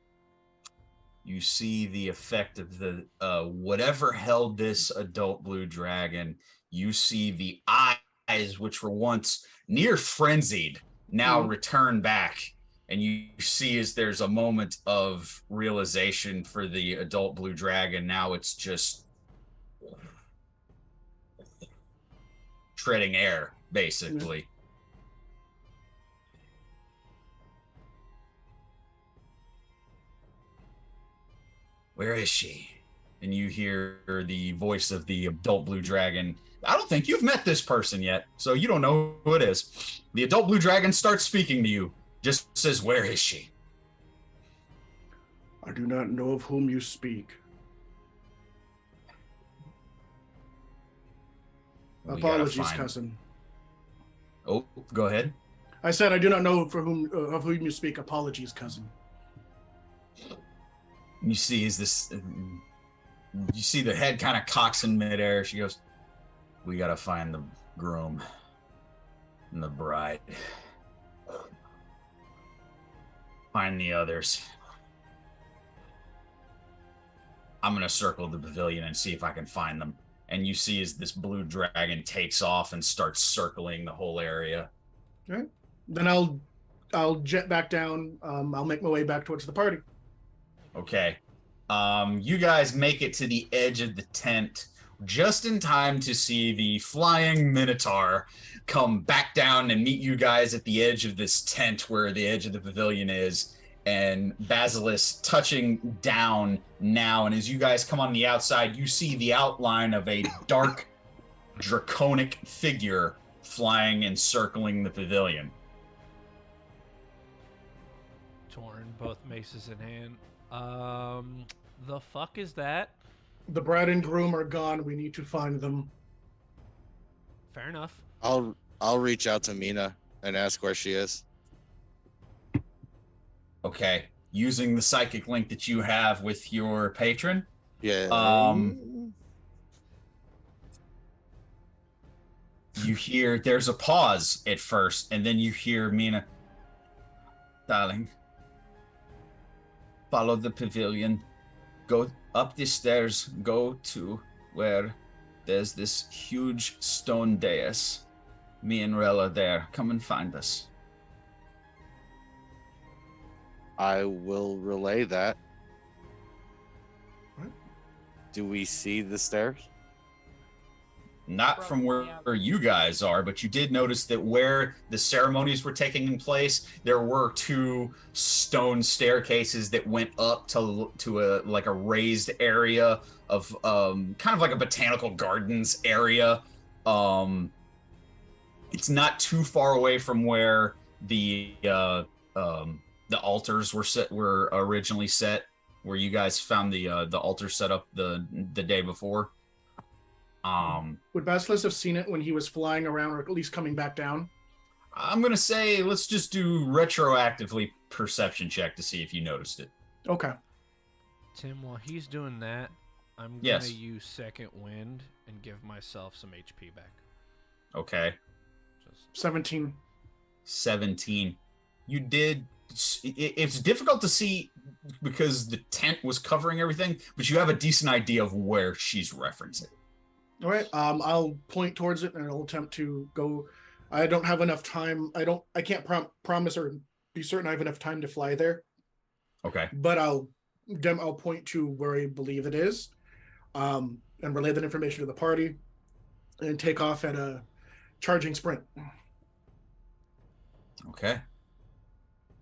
You see the effect of the whatever held this adult blue dragon. you see the eyes, which were once near frenzied, now return back. And you see as there's a moment of realization for the adult blue dragon. Now it's just treading air, basically. Where is she? And you hear the voice of the adult blue dragon. I don't think you've met this person yet, so you don't know who it is. The adult blue dragon starts speaking to you. Just says, where is she? I do not know of whom you speak. Apologies, cousin. Oh, go ahead. I said I do not know of whom you speak. Apologies, cousin. You see you see the head kind of cocks in midair. She goes, we gotta find the groom and the bride. Find the others. I'm gonna circle the pavilion and see if I can find them. And you see as this blue dragon takes off and starts circling the whole area. All right. Then I'll jet back down. I'll make my way back towards the party. Okay. You guys make it to the edge of the tent just in time to see the flying Minotaur come back down and meet you guys at the edge of this tent where the edge of the pavilion is, and Basilis touching down now. And as you guys come on the outside, you see the outline of a dark, draconic figure flying and circling the pavilion. Torn, both maces in hand. The fuck is that? The bride and groom are gone. We need to find them. Fair enough. I'll reach out to Mina and ask where she is. Okay. Using the psychic link that you have with your patron. Yeah. You hear there's a pause at first, and then you hear Mina. Darling. Follow the pavilion. Go up the stairs. Go to where there's this huge stone dais. Me and Rel are there. Come and find us. I will relay that. What? Do we see the stairs? Not from where you guys are, but you did notice that where the ceremonies were taking place, there were two stone staircases that went up to a like a raised area of kind of like a botanical gardens area. It's not too far away from where the altars were originally set, where you guys found the altar set up the day before. Would Basilis have seen it when he was flying around, or at least coming back down? I'm gonna say let's just do retroactively perception check to see if you noticed it. Okay. Tim, while he's doing that, I'm gonna use second wind and give myself some HP back. Okay. 17. 17. You did. It's difficult to see because the tent was covering everything, but you have a decent idea of where she's referencing. All right. I'll point towards it and I'll attempt to go. I don't have enough time. I can't promise or be certain I have enough time to fly there. Okay. But I'll point to where I believe it is, and relay that information to the party, and take off at a charging sprint. Okay.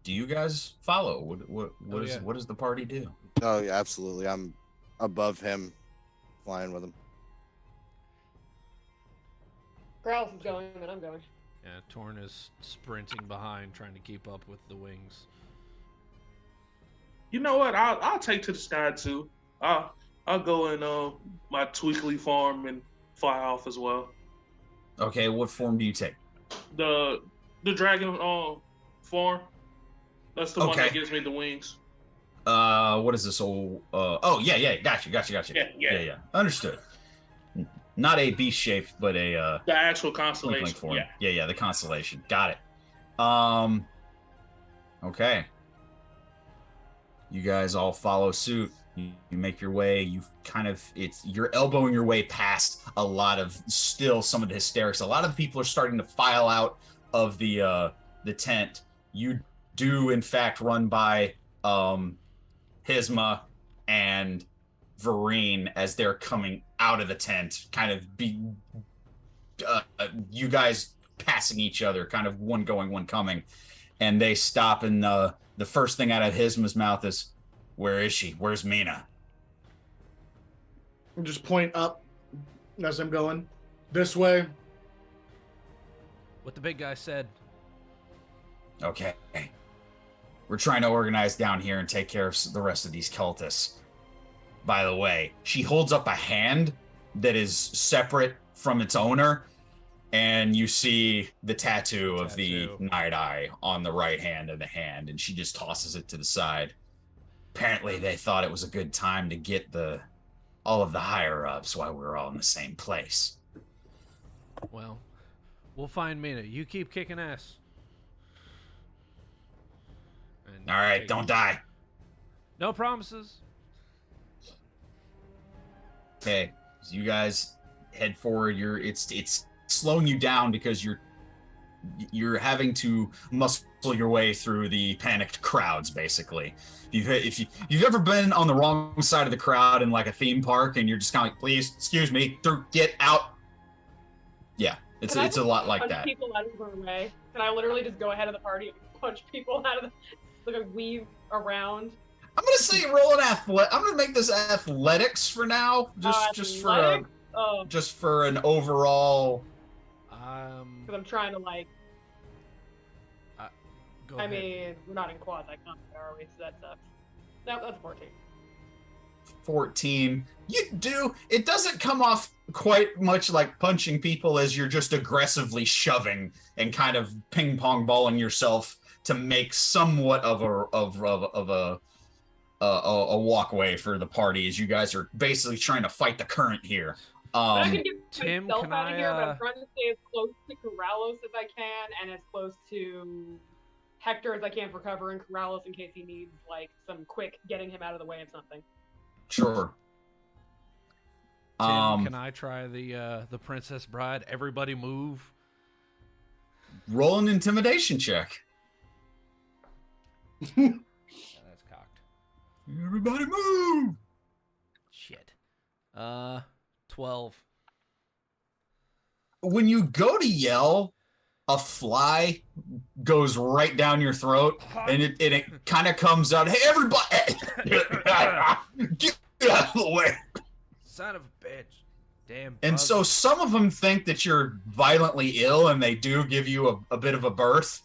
Do you guys follow? What does the party do? Oh yeah, absolutely. I'm above him, flying with him. Kraus is going, and I'm going. Yeah, Torn is sprinting behind, trying to keep up with the wings. You know what? I'll take to the sky too. I'll go in my Tweakley farm and fly off as well. Okay, what form do you take? The dragon form. That's the one that gives me the wings. What is this old? Yeah. Gotcha. Yeah. Understood. Not a beast shape, but a the actual constellation form. Yeah, the constellation. Got it. Okay. You guys all follow suit. You make your way. You're elbowing your way past a lot of some of the hysterics. A lot of people are starting to file out of the tent. You do in fact run by Hisma and Vereen as they're coming out of the tent, kind of you guys passing each other, kind of one going, one coming, and they stop, and the first thing out of Hisma's mouth is, "Where is she? Where's Mina?" I just point up as I'm going this way. What the big guy said. Okay. We're trying to organize down here and take care of the rest of these cultists. By the way, she holds up a hand that is separate from its owner, and you see the tattoo of the Night Eye on the right hand of the hand, and she just tosses it to the side. Apparently, they thought it was a good time to get all of the higher-ups while we were all in the same place. Well, we'll find Mina. You keep kicking ass. And all right, don't die. No promises. Okay, so you guys head forward. It's slowing you down because you're having to muscle your way through the panicked crowds, basically. If you've ever been on the wrong side of the crowd in like a theme park and you're just kind of like, please, excuse me, get out. Yeah, it's a lot like that. People out of the way. Can I literally just go ahead of the party and punch people out of weave around? I'm gonna say roll an I'm gonna make this athletics for now, just for an overall. Because I'm trying to Go ahead. mean, we're not in quads, I can't, are we? So that sucks. No, that's 14. 14. It doesn't come off quite much like punching people as you're just aggressively shoving and kind of ping pong balling yourself to make somewhat of a walkway for the party as you guys are basically trying to fight the current here. I can get Tim, myself can out of I, here, but I'm trying to stay as close to Corrales as I can, and as close to Hector as I can for cover, and Corrales in case he needs some quick getting him out of the way of something. Sure. Tim, can I try the Princess Bride? Everybody move. Roll an intimidation check. That's cocked. Everybody move. Shit. 12. When you go to yell, a fly goes right down your throat, and it kind of comes out. Hey, everybody! Get out of the way! Son of a bitch. Damn. And so some of them think that you're violently ill, and they do give you a bit of a berth,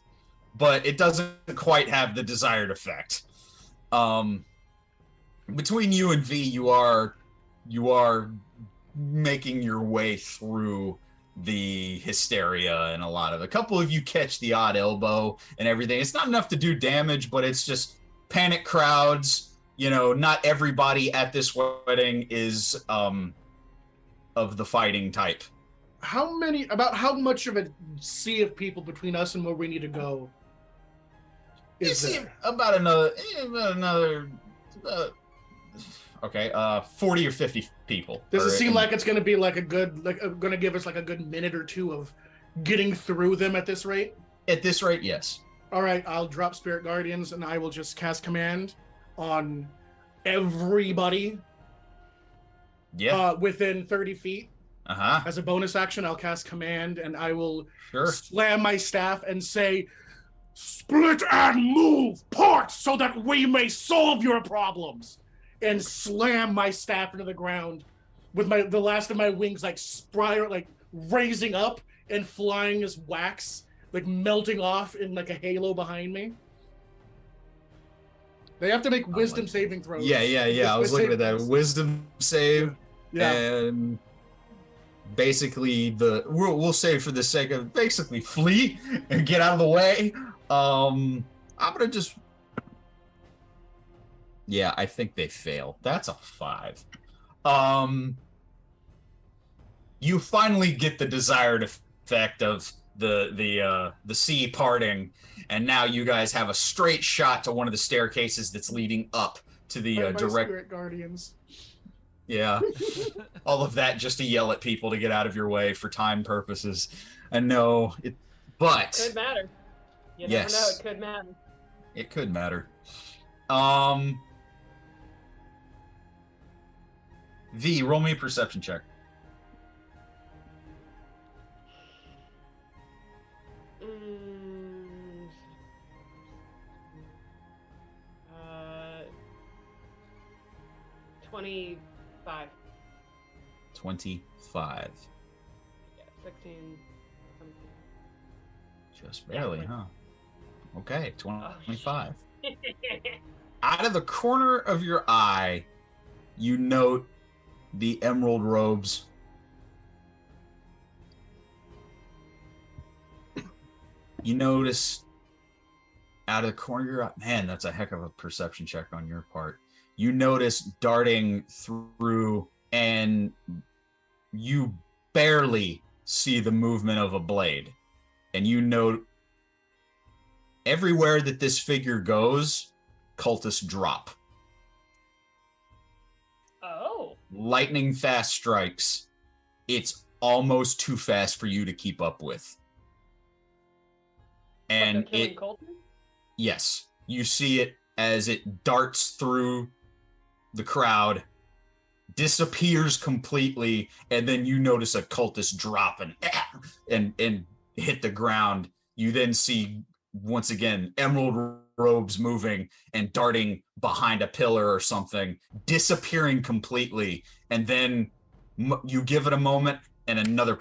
but it doesn't quite have the desired effect. Between you and V, you are making your way through the hysteria, and a couple of you catch the odd elbow and everything. It's not enough to do damage, but it's just panic crowds. Not everybody at this wedding is of the fighting type. How much of a sea of people between us and where we need to go is there? About another 40 or 50 people. Does it seem like it's going to be going to give us a good minute or two of getting through them at this rate? At this rate, yes. All right, I'll drop Spirit Guardians and I will just cast command on everybody. Yeah. Within 30 feet. Uh-huh. As a bonus action, I'll cast command and I will Sure. slam my staff and say, "Split and move parts so that we may solve your problems." And slam my staff into the ground with the last of my wings raising up and flying as wax, melting off in a halo behind me. They have to make wisdom saving throws. Yeah. I was looking at that wisdom save, and basically we'll say for the sake of basically flee and get out of the way. I'm gonna just. Yeah, I think they fail. That's a 5. You finally get the desired effect of the sea parting, and now you guys have a straight shot to one of the staircases that's leading up to the By my direct. spirit guardians. Yeah, all of that just to yell at people to get out of your way for time purposes. I know it, but Could matter. You never Yes. know. It could matter. it could matter. V, roll me a perception check. Mm, 25. 25. Yeah, 16. Something. Just barely, Yeah. huh? Okay, 25. Oh, Out of the corner of your eye, you note the emerald robes. You notice out of the corner of your eye, man, that's a heck of a perception check on your part. You notice darting through, and you barely see the movement of a blade. And you note everywhere that this figure goes, cultists drop. Oh. Lightning fast strikes. It's almost too fast for you to keep up with. And Killing Colton? yes, you see it as it darts through the crowd, disappears completely, and then you notice a cultist drop and hit the ground. You then see once again emerald robes moving and darting behind a pillar or something, disappearing completely, and then you give it a moment and another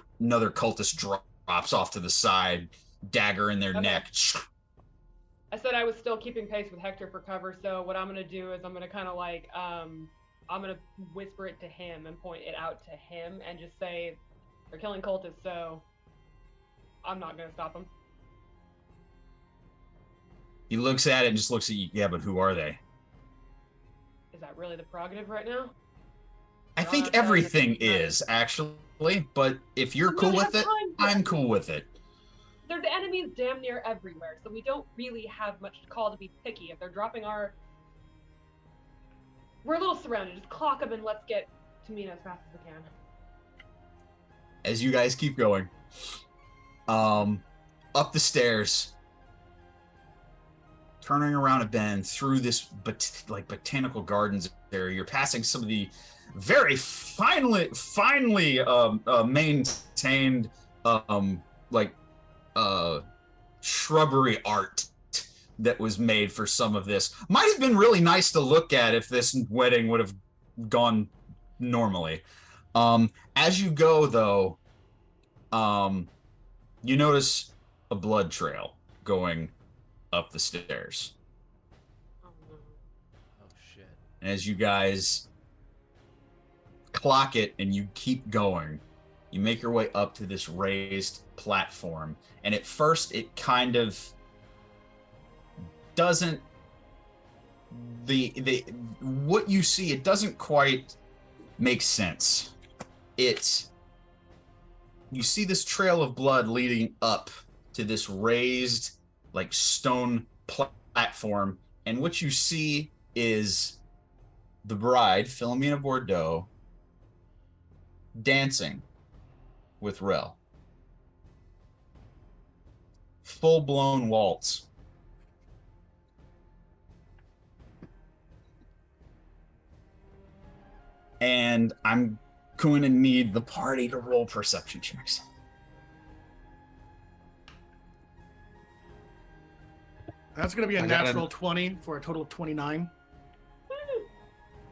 cultist drops off to the side, dagger in their neck. I said I was still keeping pace with Hector for cover, so what I'm gonna do is I'm gonna kind of like I'm gonna whisper it to him and point it out to him and just say they're killing cultists, so I'm not gonna stop them. He looks at it and just looks at you. Yeah, but who are they? Is that really the prerogative right now? I think everything is, actually, but if you're cool with it, I'm cool with it. There's enemies damn near everywhere, so we don't really have much call to be picky. If they're dropping our... We're a little surrounded. Just clock them and let's get to Mina as fast as we can. As you guys keep going, up the stairs, turning around a bend through this botanical gardens area, you're passing some of the very finely maintained shrubbery art that was made for some of this. Might have been really nice to look at if this wedding would have gone normally. As you go, though, you notice a blood trail going up the stairs. Oh, no. Oh shit. And as you guys clock it and you keep going, you make your way up to this raised platform. And at first, it kind of doesn't... what you see, it doesn't quite make sense. You see this trail of blood leading up to this raised, stone platform, and what you see is the bride, Philomena Bordeaux, dancing with Rel. Full-blown waltz. And I'm going to need the party to roll perception checks. That's going to be a natural 20 for a total of 29.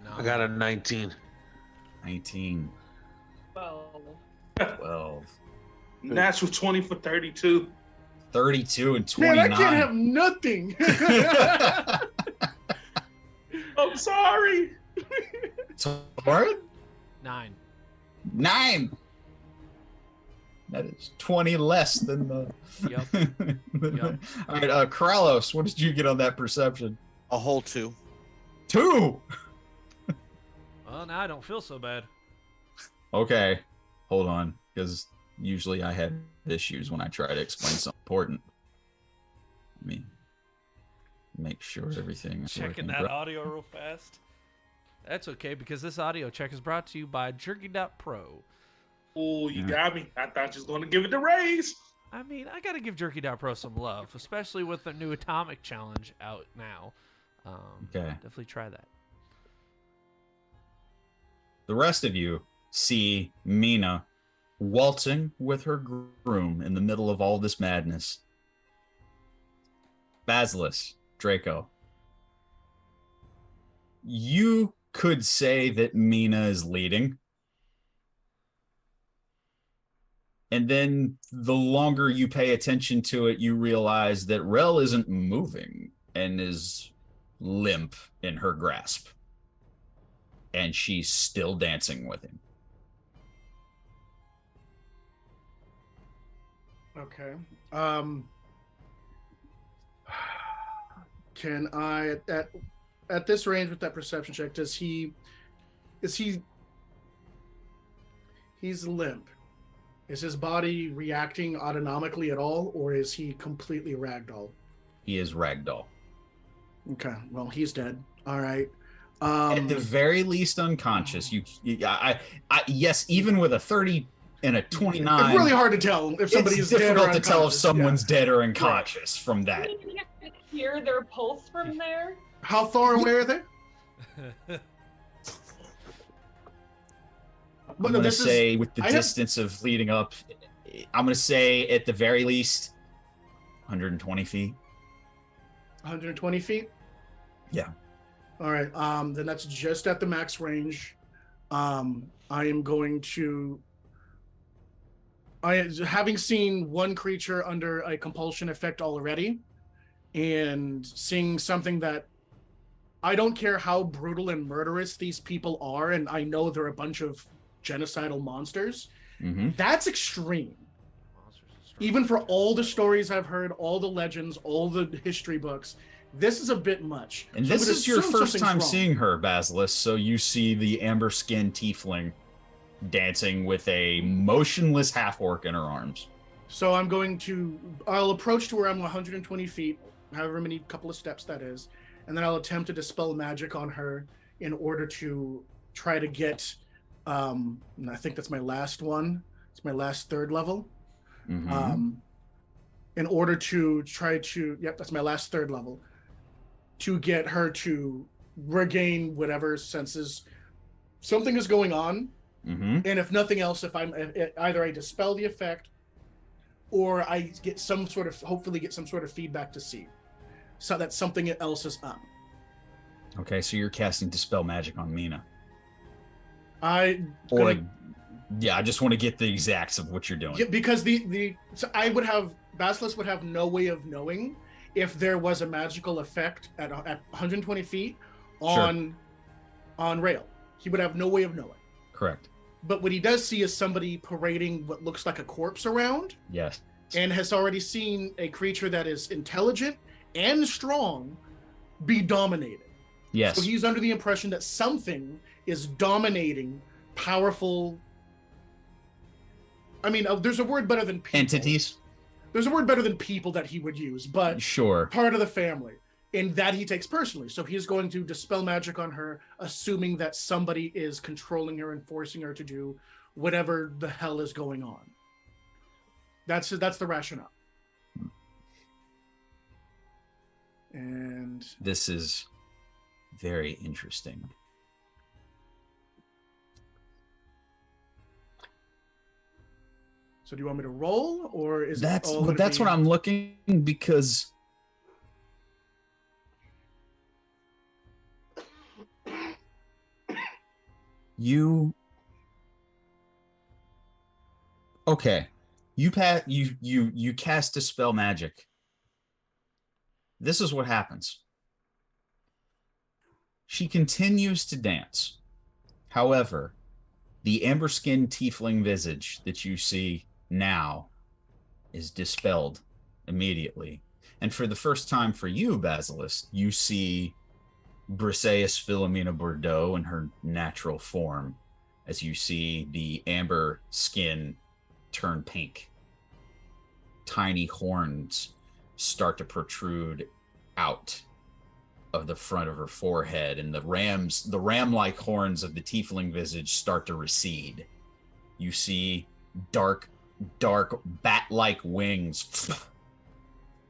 No. I got a 19. 19. 12. Natural 20 for 32. 32 and 29. Man, I can't have nothing. I'm sorry. What? 9. 9. That is 20 less than the... Yep. Yep. All right, Kralos, what did you get on that perception? A whole 2. 2! Well, now I don't feel so bad. Okay, hold on, because usually I have issues when I try to explain something important. Let me make sure everything is Checking working that right. audio real fast. That's okay, because this audio check is brought to you by Jerky.pro. Oh, you got me. I thought you was going to give it the raise. I mean, I gotta give Jerky.pro some love, especially with the new Atomic Challenge out now. Okay. Definitely try that. The rest of you see Mina waltzing with her groom in the middle of all this madness. Basilis, Draco. You could say that Mina is leading. And then the longer you pay attention to it, you realize that Rel isn't moving and is limp in her grasp. And she's still dancing with him. Okay. Can I at this range with that perception check, he's limp. Is his body reacting autonomically at all, or is he completely ragdoll? He is ragdoll. Okay, well, he's dead. All right. At the very least unconscious. Yes, even with a 30 and a 29. It's really hard to tell if somebody's dead or difficult to tell if someone's dead or unconscious from that. You can hear their pulse from there. How far away are they? I'm going to say with the distance of leading up, I'm going to say at the very least 120 feet. 120 feet? Yeah. All right. Then that's just at the max range. I am going to... having seen one creature under a compulsion effect already, and seeing something that I don't care how brutal and murderous these people are, and I know they're a bunch of genocidal monsters. Mm-hmm. That's extreme. Even for all the stories I've heard, all the legends, all the history books, this is a bit much. And this is your first time seeing her, Basilis, so you see the amber-skinned tiefling dancing with a motionless half-orc in her arms. So I'll approach to where I'm 120 feet, however many couple of steps that is, and then I'll attempt to dispel magic on her in order to try to get, and I think that's my last one. It's my last third level. Mm-hmm. In order to try to, that's my last third level, to get her to regain whatever senses. Something is going on. Mm-hmm. And if nothing else, if either I dispel the effect or I get hopefully get some sort of feedback to see so that something else is up. Okay, so you're casting Dispel Magic on Mina. I just want to get the exacts of what you're doing. Yeah, because Basilis would have no way of knowing if there was a magical effect at 120 feet on Rail. He would have no way of knowing. Correct. But what he does see is somebody parading what looks like a corpse around. Yes. And has already seen a creature that is intelligent and strong be dominated. Yes. So he's under the impression that something is dominating powerful... I mean, there's a word better than people. Entities? There's a word better than people that he would use, but sure, part of the family. And that he takes personally. So he's going to dispel magic on her, assuming that somebody is controlling her and forcing her to do whatever the hell is going on. That's the rationale. And this is very interesting. So do you want me to roll, or is that's what I'm looking, because you cast Dispel Magic. This is what happens. She continues to dance. However, the amber-skinned tiefling visage that you see now is dispelled immediately. And for the first time for you, Basilis, you see Briseis Philomena Bordeaux in her natural form, as you see the amber skin turn pink. Tiny horns start to protrude out of the front of her forehead, and the ram-like horns of the tiefling visage start to recede. You see dark bat-like wings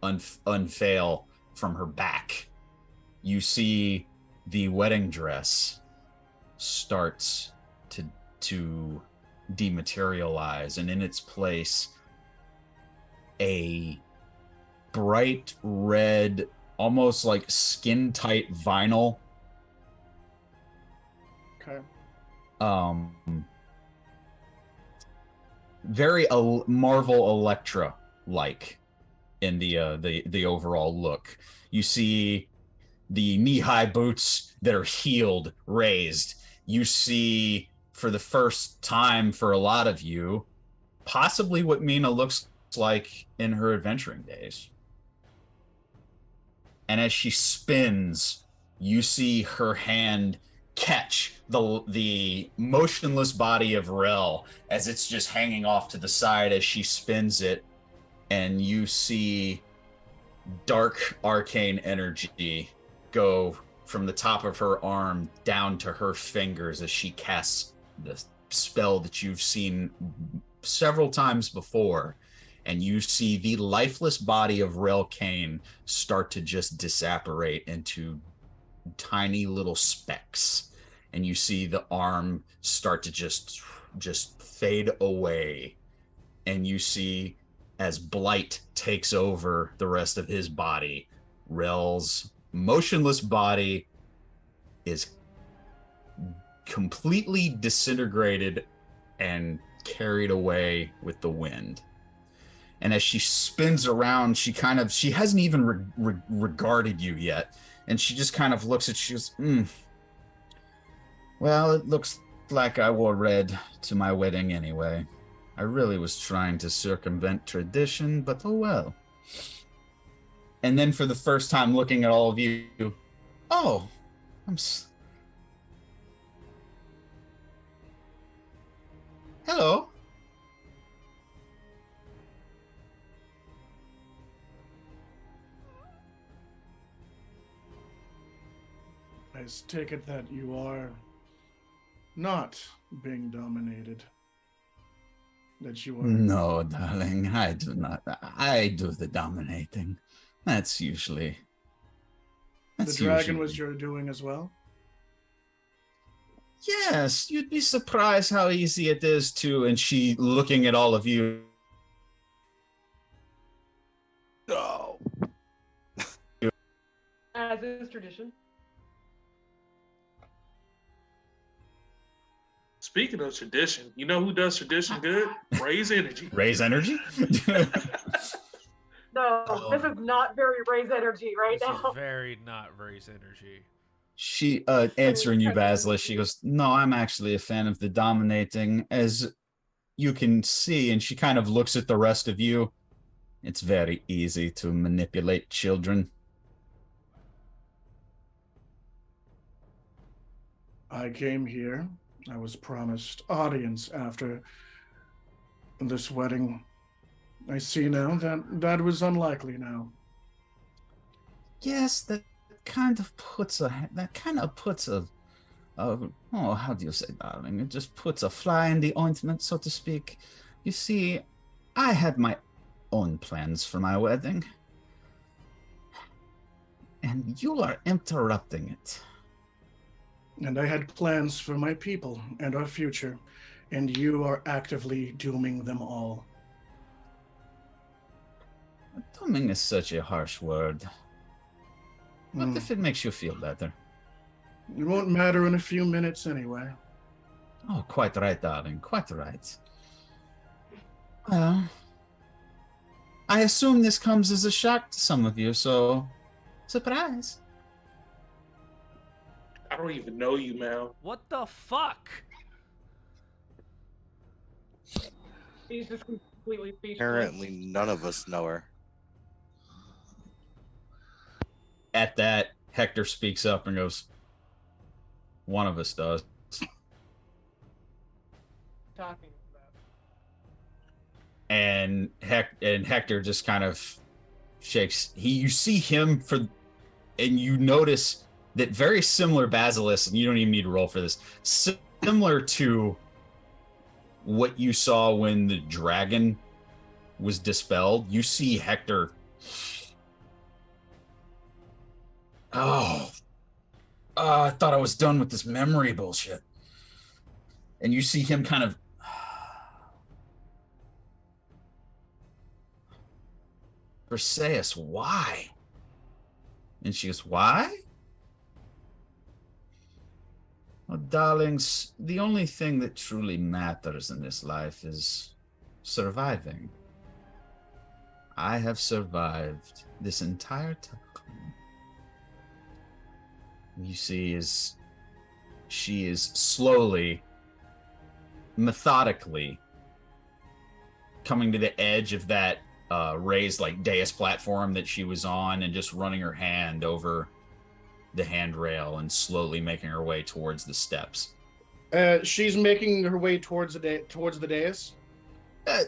unveil from her back. You see the wedding dress starts to dematerialize, and in its place, a bright red, almost like skin-tight vinyl. Okay. Very Marvel Electra-like in the overall look. You see the knee-high boots that are heeled, raised. You see, for the first time for a lot of you, possibly what Mina looks like in her adventuring days. And as she spins, you see her hand catch the motionless body of Rel as it's just hanging off to the side as she spins it, and you see dark arcane energy go from the top of her arm down to her fingers as she casts the spell that you've seen several times before, and you see the lifeless body of Rel Kane start to just disapparate into tiny little specks, and you see the arm start to just fade away, and you see as blight takes over the rest of his body, Rel's motionless body is completely disintegrated and carried away with the wind. And as she spins around, she hasn't even regarded you yet. And she just kind of looks at you. She goes, Well, it looks like I wore red to my wedding anyway. I really was trying to circumvent tradition, but oh well. And then for the first time looking at all of you, oh, hello. I take it that you are not being dominated. That you are. No, darling, I do not. I do the dominating. That's usually. The dragon was your doing as well? Yes, you'd be surprised how easy it is to. And she looking at all of you. No. As is tradition. Speaking of tradition, you know who does tradition good? Raise Energy. Raise Energy? No, this is not very raise energy right This now. is very not raise energy. She, answering you, Basilis, she goes, No, I'm actually a fan of the dominating, as you can see, and she kind of looks at the rest of you. It's very easy to manipulate children. I came here. I was promised audience after this wedding. I see now that was unlikely now. Yes, that kind of puts a how do you say, darling? It just puts a fly in the ointment, so to speak. You see, I had my own plans for my wedding, and you are interrupting it. And I had plans for my people and our future, and you are actively dooming them all. Dooming is such a harsh word. What if it makes you feel better? It won't matter in a few minutes anyway. Oh, quite right, darling. Quite right. Well, I assume this comes as a shock to some of you, so surprise. I don't even know you, Mal. What the fuck? He's just completely speechless. Apparently, none of us know her. At that, Hector speaks up and goes, One of us does. Talking about. And Hector just kind of shakes. You see him and you notice that very similar Basilis, and you don't even need to roll for this, similar to what you saw when the dragon was dispelled, you see Hector. I thought I was done with this memory bullshit. And you see him kind of. Perseus, why? And she goes, why? Well, darlings, the only thing that truly matters in this life is surviving. I have survived this entire time. You see, is she is slowly, methodically coming to the edge of that raised like dais platform that she was on, and just running her hand over the handrail and slowly making her way towards the steps. She's making her way towards the dais.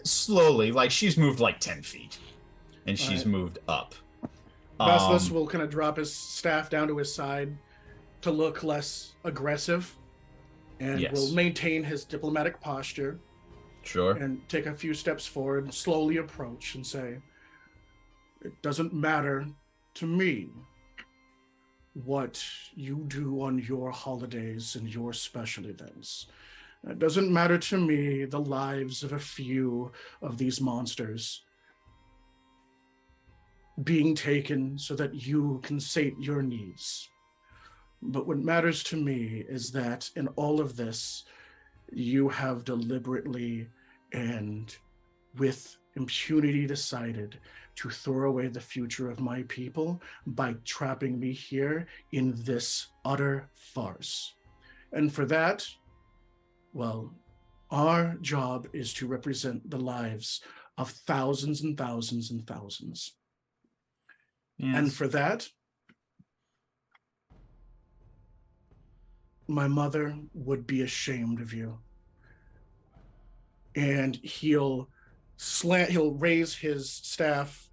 Slowly, like she's moved like 10 feet, and she's moved up. Basilis will kind of drop his staff down to his side to look less aggressive, and will maintain his diplomatic posture. Sure. And take a few steps forward and slowly approach and say, it doesn't matter to me what you do on your holidays and your special events. It doesn't matter to me the lives of a few of these monsters being taken so that you can sate your needs. But what matters to me is that in all of this, you have deliberately and with impunity decided to throw away the future of my people by trapping me here in this utter farce. And for that, well, our job is to represent the lives of thousands and thousands and thousands. Yes. And for that, my mother would be ashamed of you. And he'll raise his staff,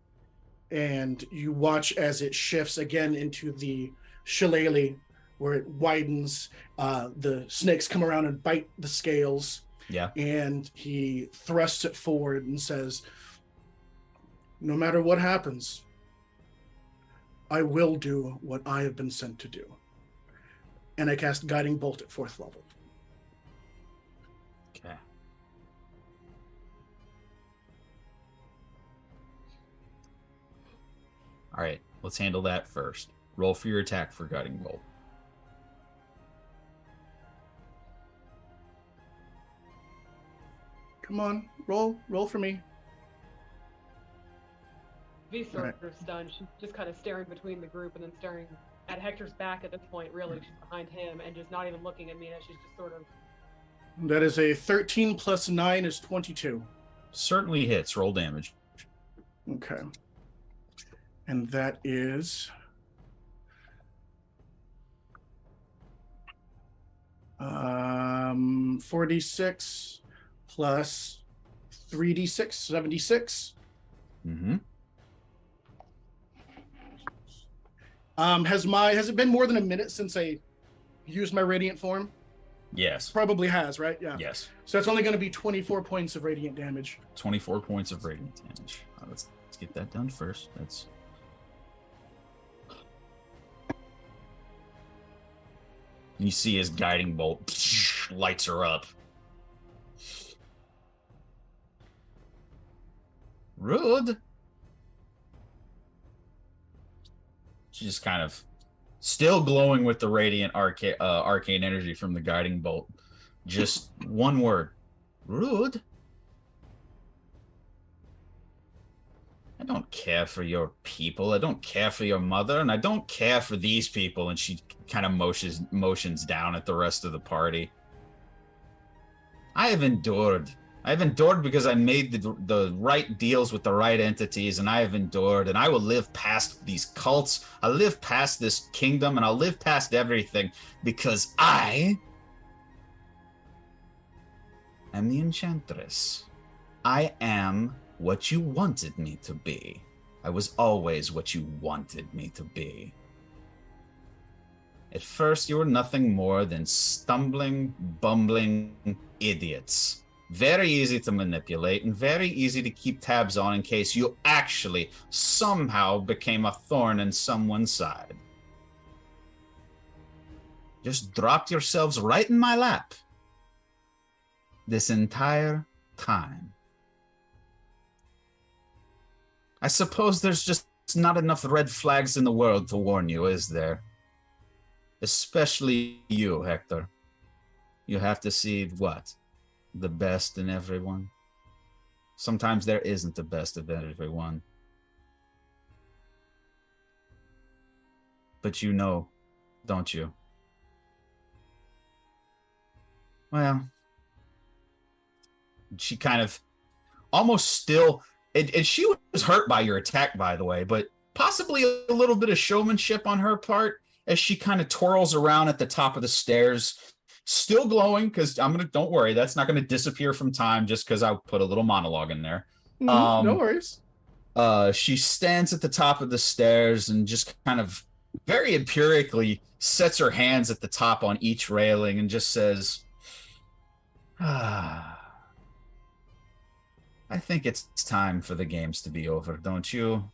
and you watch as it shifts again into the shillelagh, where it widens. The snakes come around and bite the scales. Yeah. And he thrusts it forward and says, no matter what happens, I will do what I have been sent to do. And I cast Guiding Bolt at 4th level. Okay. All right, let's handle that first. Roll for your attack for Guiding Bolt. Come on, roll for me. V's sort of stunned. She's just kind of staring between the group and then staring at Hector's back at this point, really. She's behind him and just not even looking at Mina. She's just sort of... That is a 13 plus 9 is 22. Certainly hits. Roll damage. Okay. And that is... 4d6 plus 3d6, 76. Mm-hmm. Has it been more than a minute since I used my radiant form? Yes. Probably has, right? Yeah. Yes. So it's only going to be 24 points of radiant damage. 24 points of radiant damage. Let's get that done first. That's... You see his guiding bolt lights her up. Rude. She's just kind of still glowing with the radiant arcane energy from the guiding bolt. Just one word. Rude. I don't care for your people. I don't care for your mother, and I don't care for these people. And she kind of motions down at the rest of the party. I have endured. I've endured because I made the right deals with the right entities, and I have endured, and I will live past these cults. I'll live past this kingdom, and I'll live past everything because I am the Enchantress. I am what you wanted me to be. I was always what you wanted me to be. At first, you were nothing more than stumbling, bumbling idiots. Very easy to manipulate and very easy to keep tabs on in case you actually somehow became a thorn in someone's side. Just dropped yourselves right in my lap. This entire time. I suppose there's just not enough red flags in the world to warn you, is there? Especially you, Hector. You have to see what? The best in everyone? Sometimes there isn't the best of everyone. But you know, don't you? Well, she kind of almost still, and she was hurt by your attack, by the way, but possibly a little bit of showmanship on her part as she kind of twirls around at the top of the stairs, still glowing, because don't worry, that's not going to disappear from time just because I put a little monologue in there. No worries. She stands at the top of the stairs and just kind of very empirically sets her hands at the top on each railing and just says, I think it's time for the games to be over, don't you?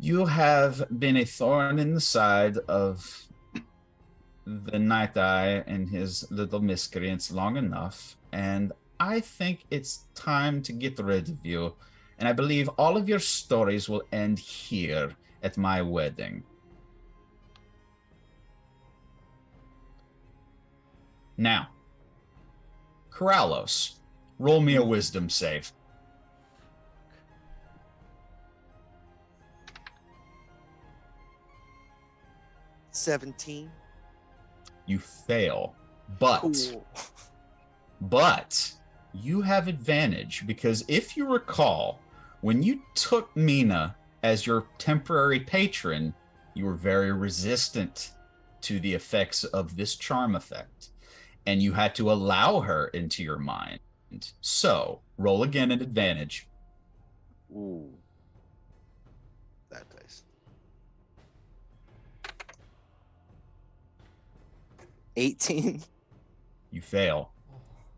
You have been a thorn in the side of the Night Eye and his little miscreants long enough, and I think it's time to get rid of you. And I believe all of your stories will end here at my wedding. Now, Corrallos, roll me a wisdom save. $17. You fail, but Cool. but you have advantage because if you recall, when you took Mina as your temporary patron, you were very resistant to the effects of this charm effect, and you had to allow her into your mind. So, roll again at advantage. Ooh. That dice. 18. You fail.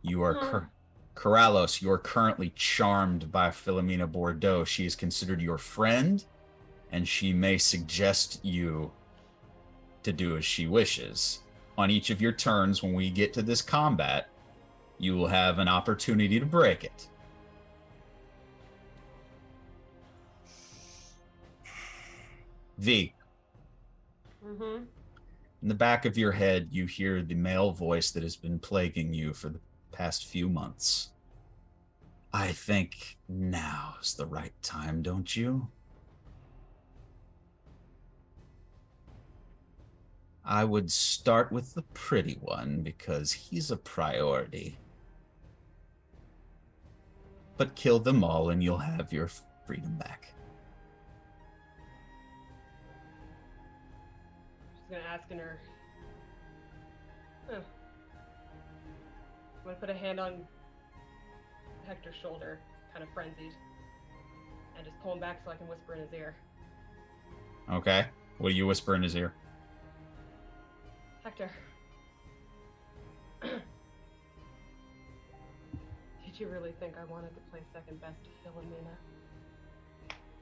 You are Corrallos, you are currently charmed by Philomena Bordeaux. She is considered your friend, and she may suggest you to do as she wishes. On each of your turns, when we get to this combat, you will have an opportunity to break it. V. Mm-hmm. In the back of your head, you hear the male voice that has been plaguing you for the past few months. I think now's the right time, don't you? I would start with the pretty one because he's a priority. But kill them all and you'll have your freedom back. Just gonna ask in her. I'm gonna put a hand on Hector's shoulder, kind of frenzied, and just pull him back so I can whisper in his ear. Okay. What do you whisper in his ear? Hector. Did you really think I wanted to play second best to Philomena?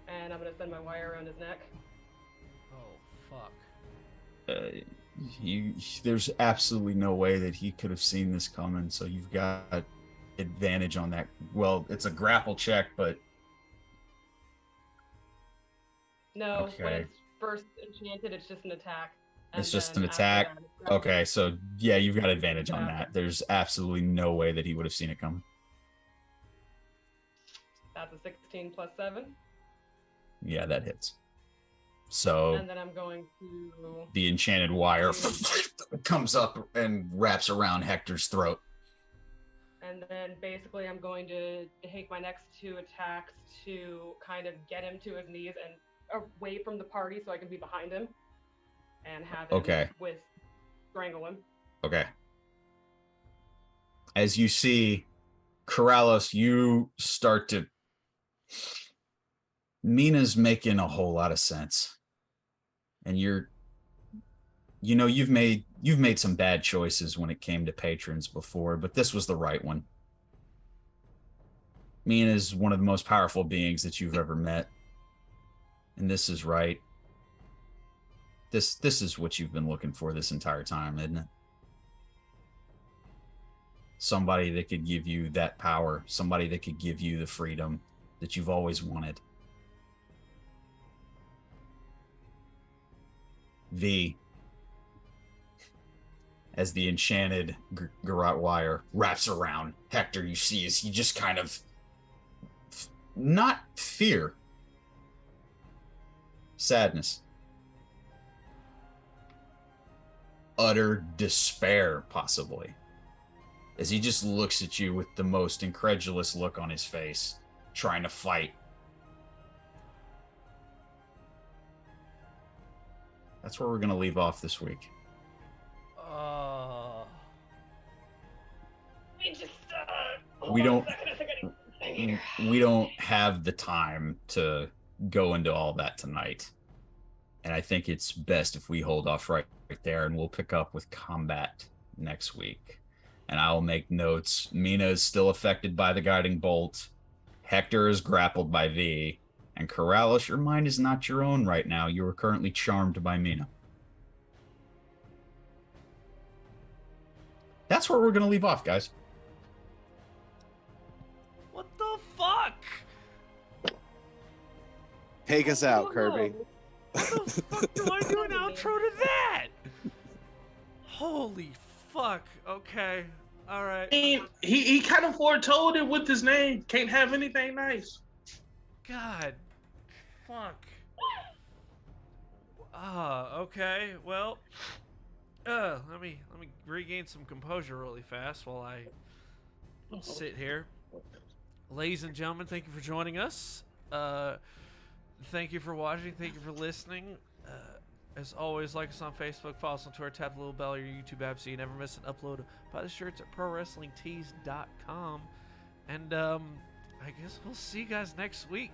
And I'm gonna send my wire around his neck. Oh, fuck. There's absolutely no way that he could have seen this coming, so you've got advantage on that. Well, it's a grapple check, but... No, Okay. when it's first enchanted, it's just an attack. It's just then an after attack? that, it's grapple. Okay, so yeah, you've got advantage on Yeah. that. There's absolutely no way that he would have seen it coming. That's a 16 plus 7. Yeah, that hits. So And then I'm going to... the enchanted wire comes up and wraps around Hector's throat. And then basically I'm going to take my next 2 attacks to kind of get him to his knees and away from the party so I can be behind him and have him strangle him. Okay. As you see, Corrallos, you start to... Mina's making a whole lot of sense. And You know, you've made some bad choices when it came to patrons before, but this was the right one. Mina is one of the most powerful beings that you've ever met. And this is right. This is what you've been looking for this entire time, isn't it? Somebody that could give you that power, somebody that could give you the freedom that you've always wanted. V, as the enchanted garrote wire wraps around Hector, you see as he just kind of, not fear, sadness, utter despair, possibly, as he just looks at you with the most incredulous look on his face, trying to fight. That's where we're going to leave off this week. We don't have the time to go into all that tonight. And I think it's best if we hold off right there, and we'll pick up with combat next week. And I'll make notes. Mina is still affected by the guiding bolt. Hector is grappled by V. And Corrales, your mind is not your own right now. You are currently charmed by Mina. That's where we're going to leave off, guys. What the fuck? Take us out, Kirby. What the fuck do I do an outro to that? Holy fuck. Okay. All right. He kind of foretold it with his name. Can't have anything nice. God. Fuck. Okay. Well, let me regain some composure really fast while I sit here. Ladies and gentlemen, thank you for joining us. Thank you for watching. Thank you for listening. As always, like us on Facebook, follow us on Twitter, tap the little bell or your YouTube app so you never miss an upload. Buy the shirts at ProWrestlingTees.com. And I guess we'll see you guys next week.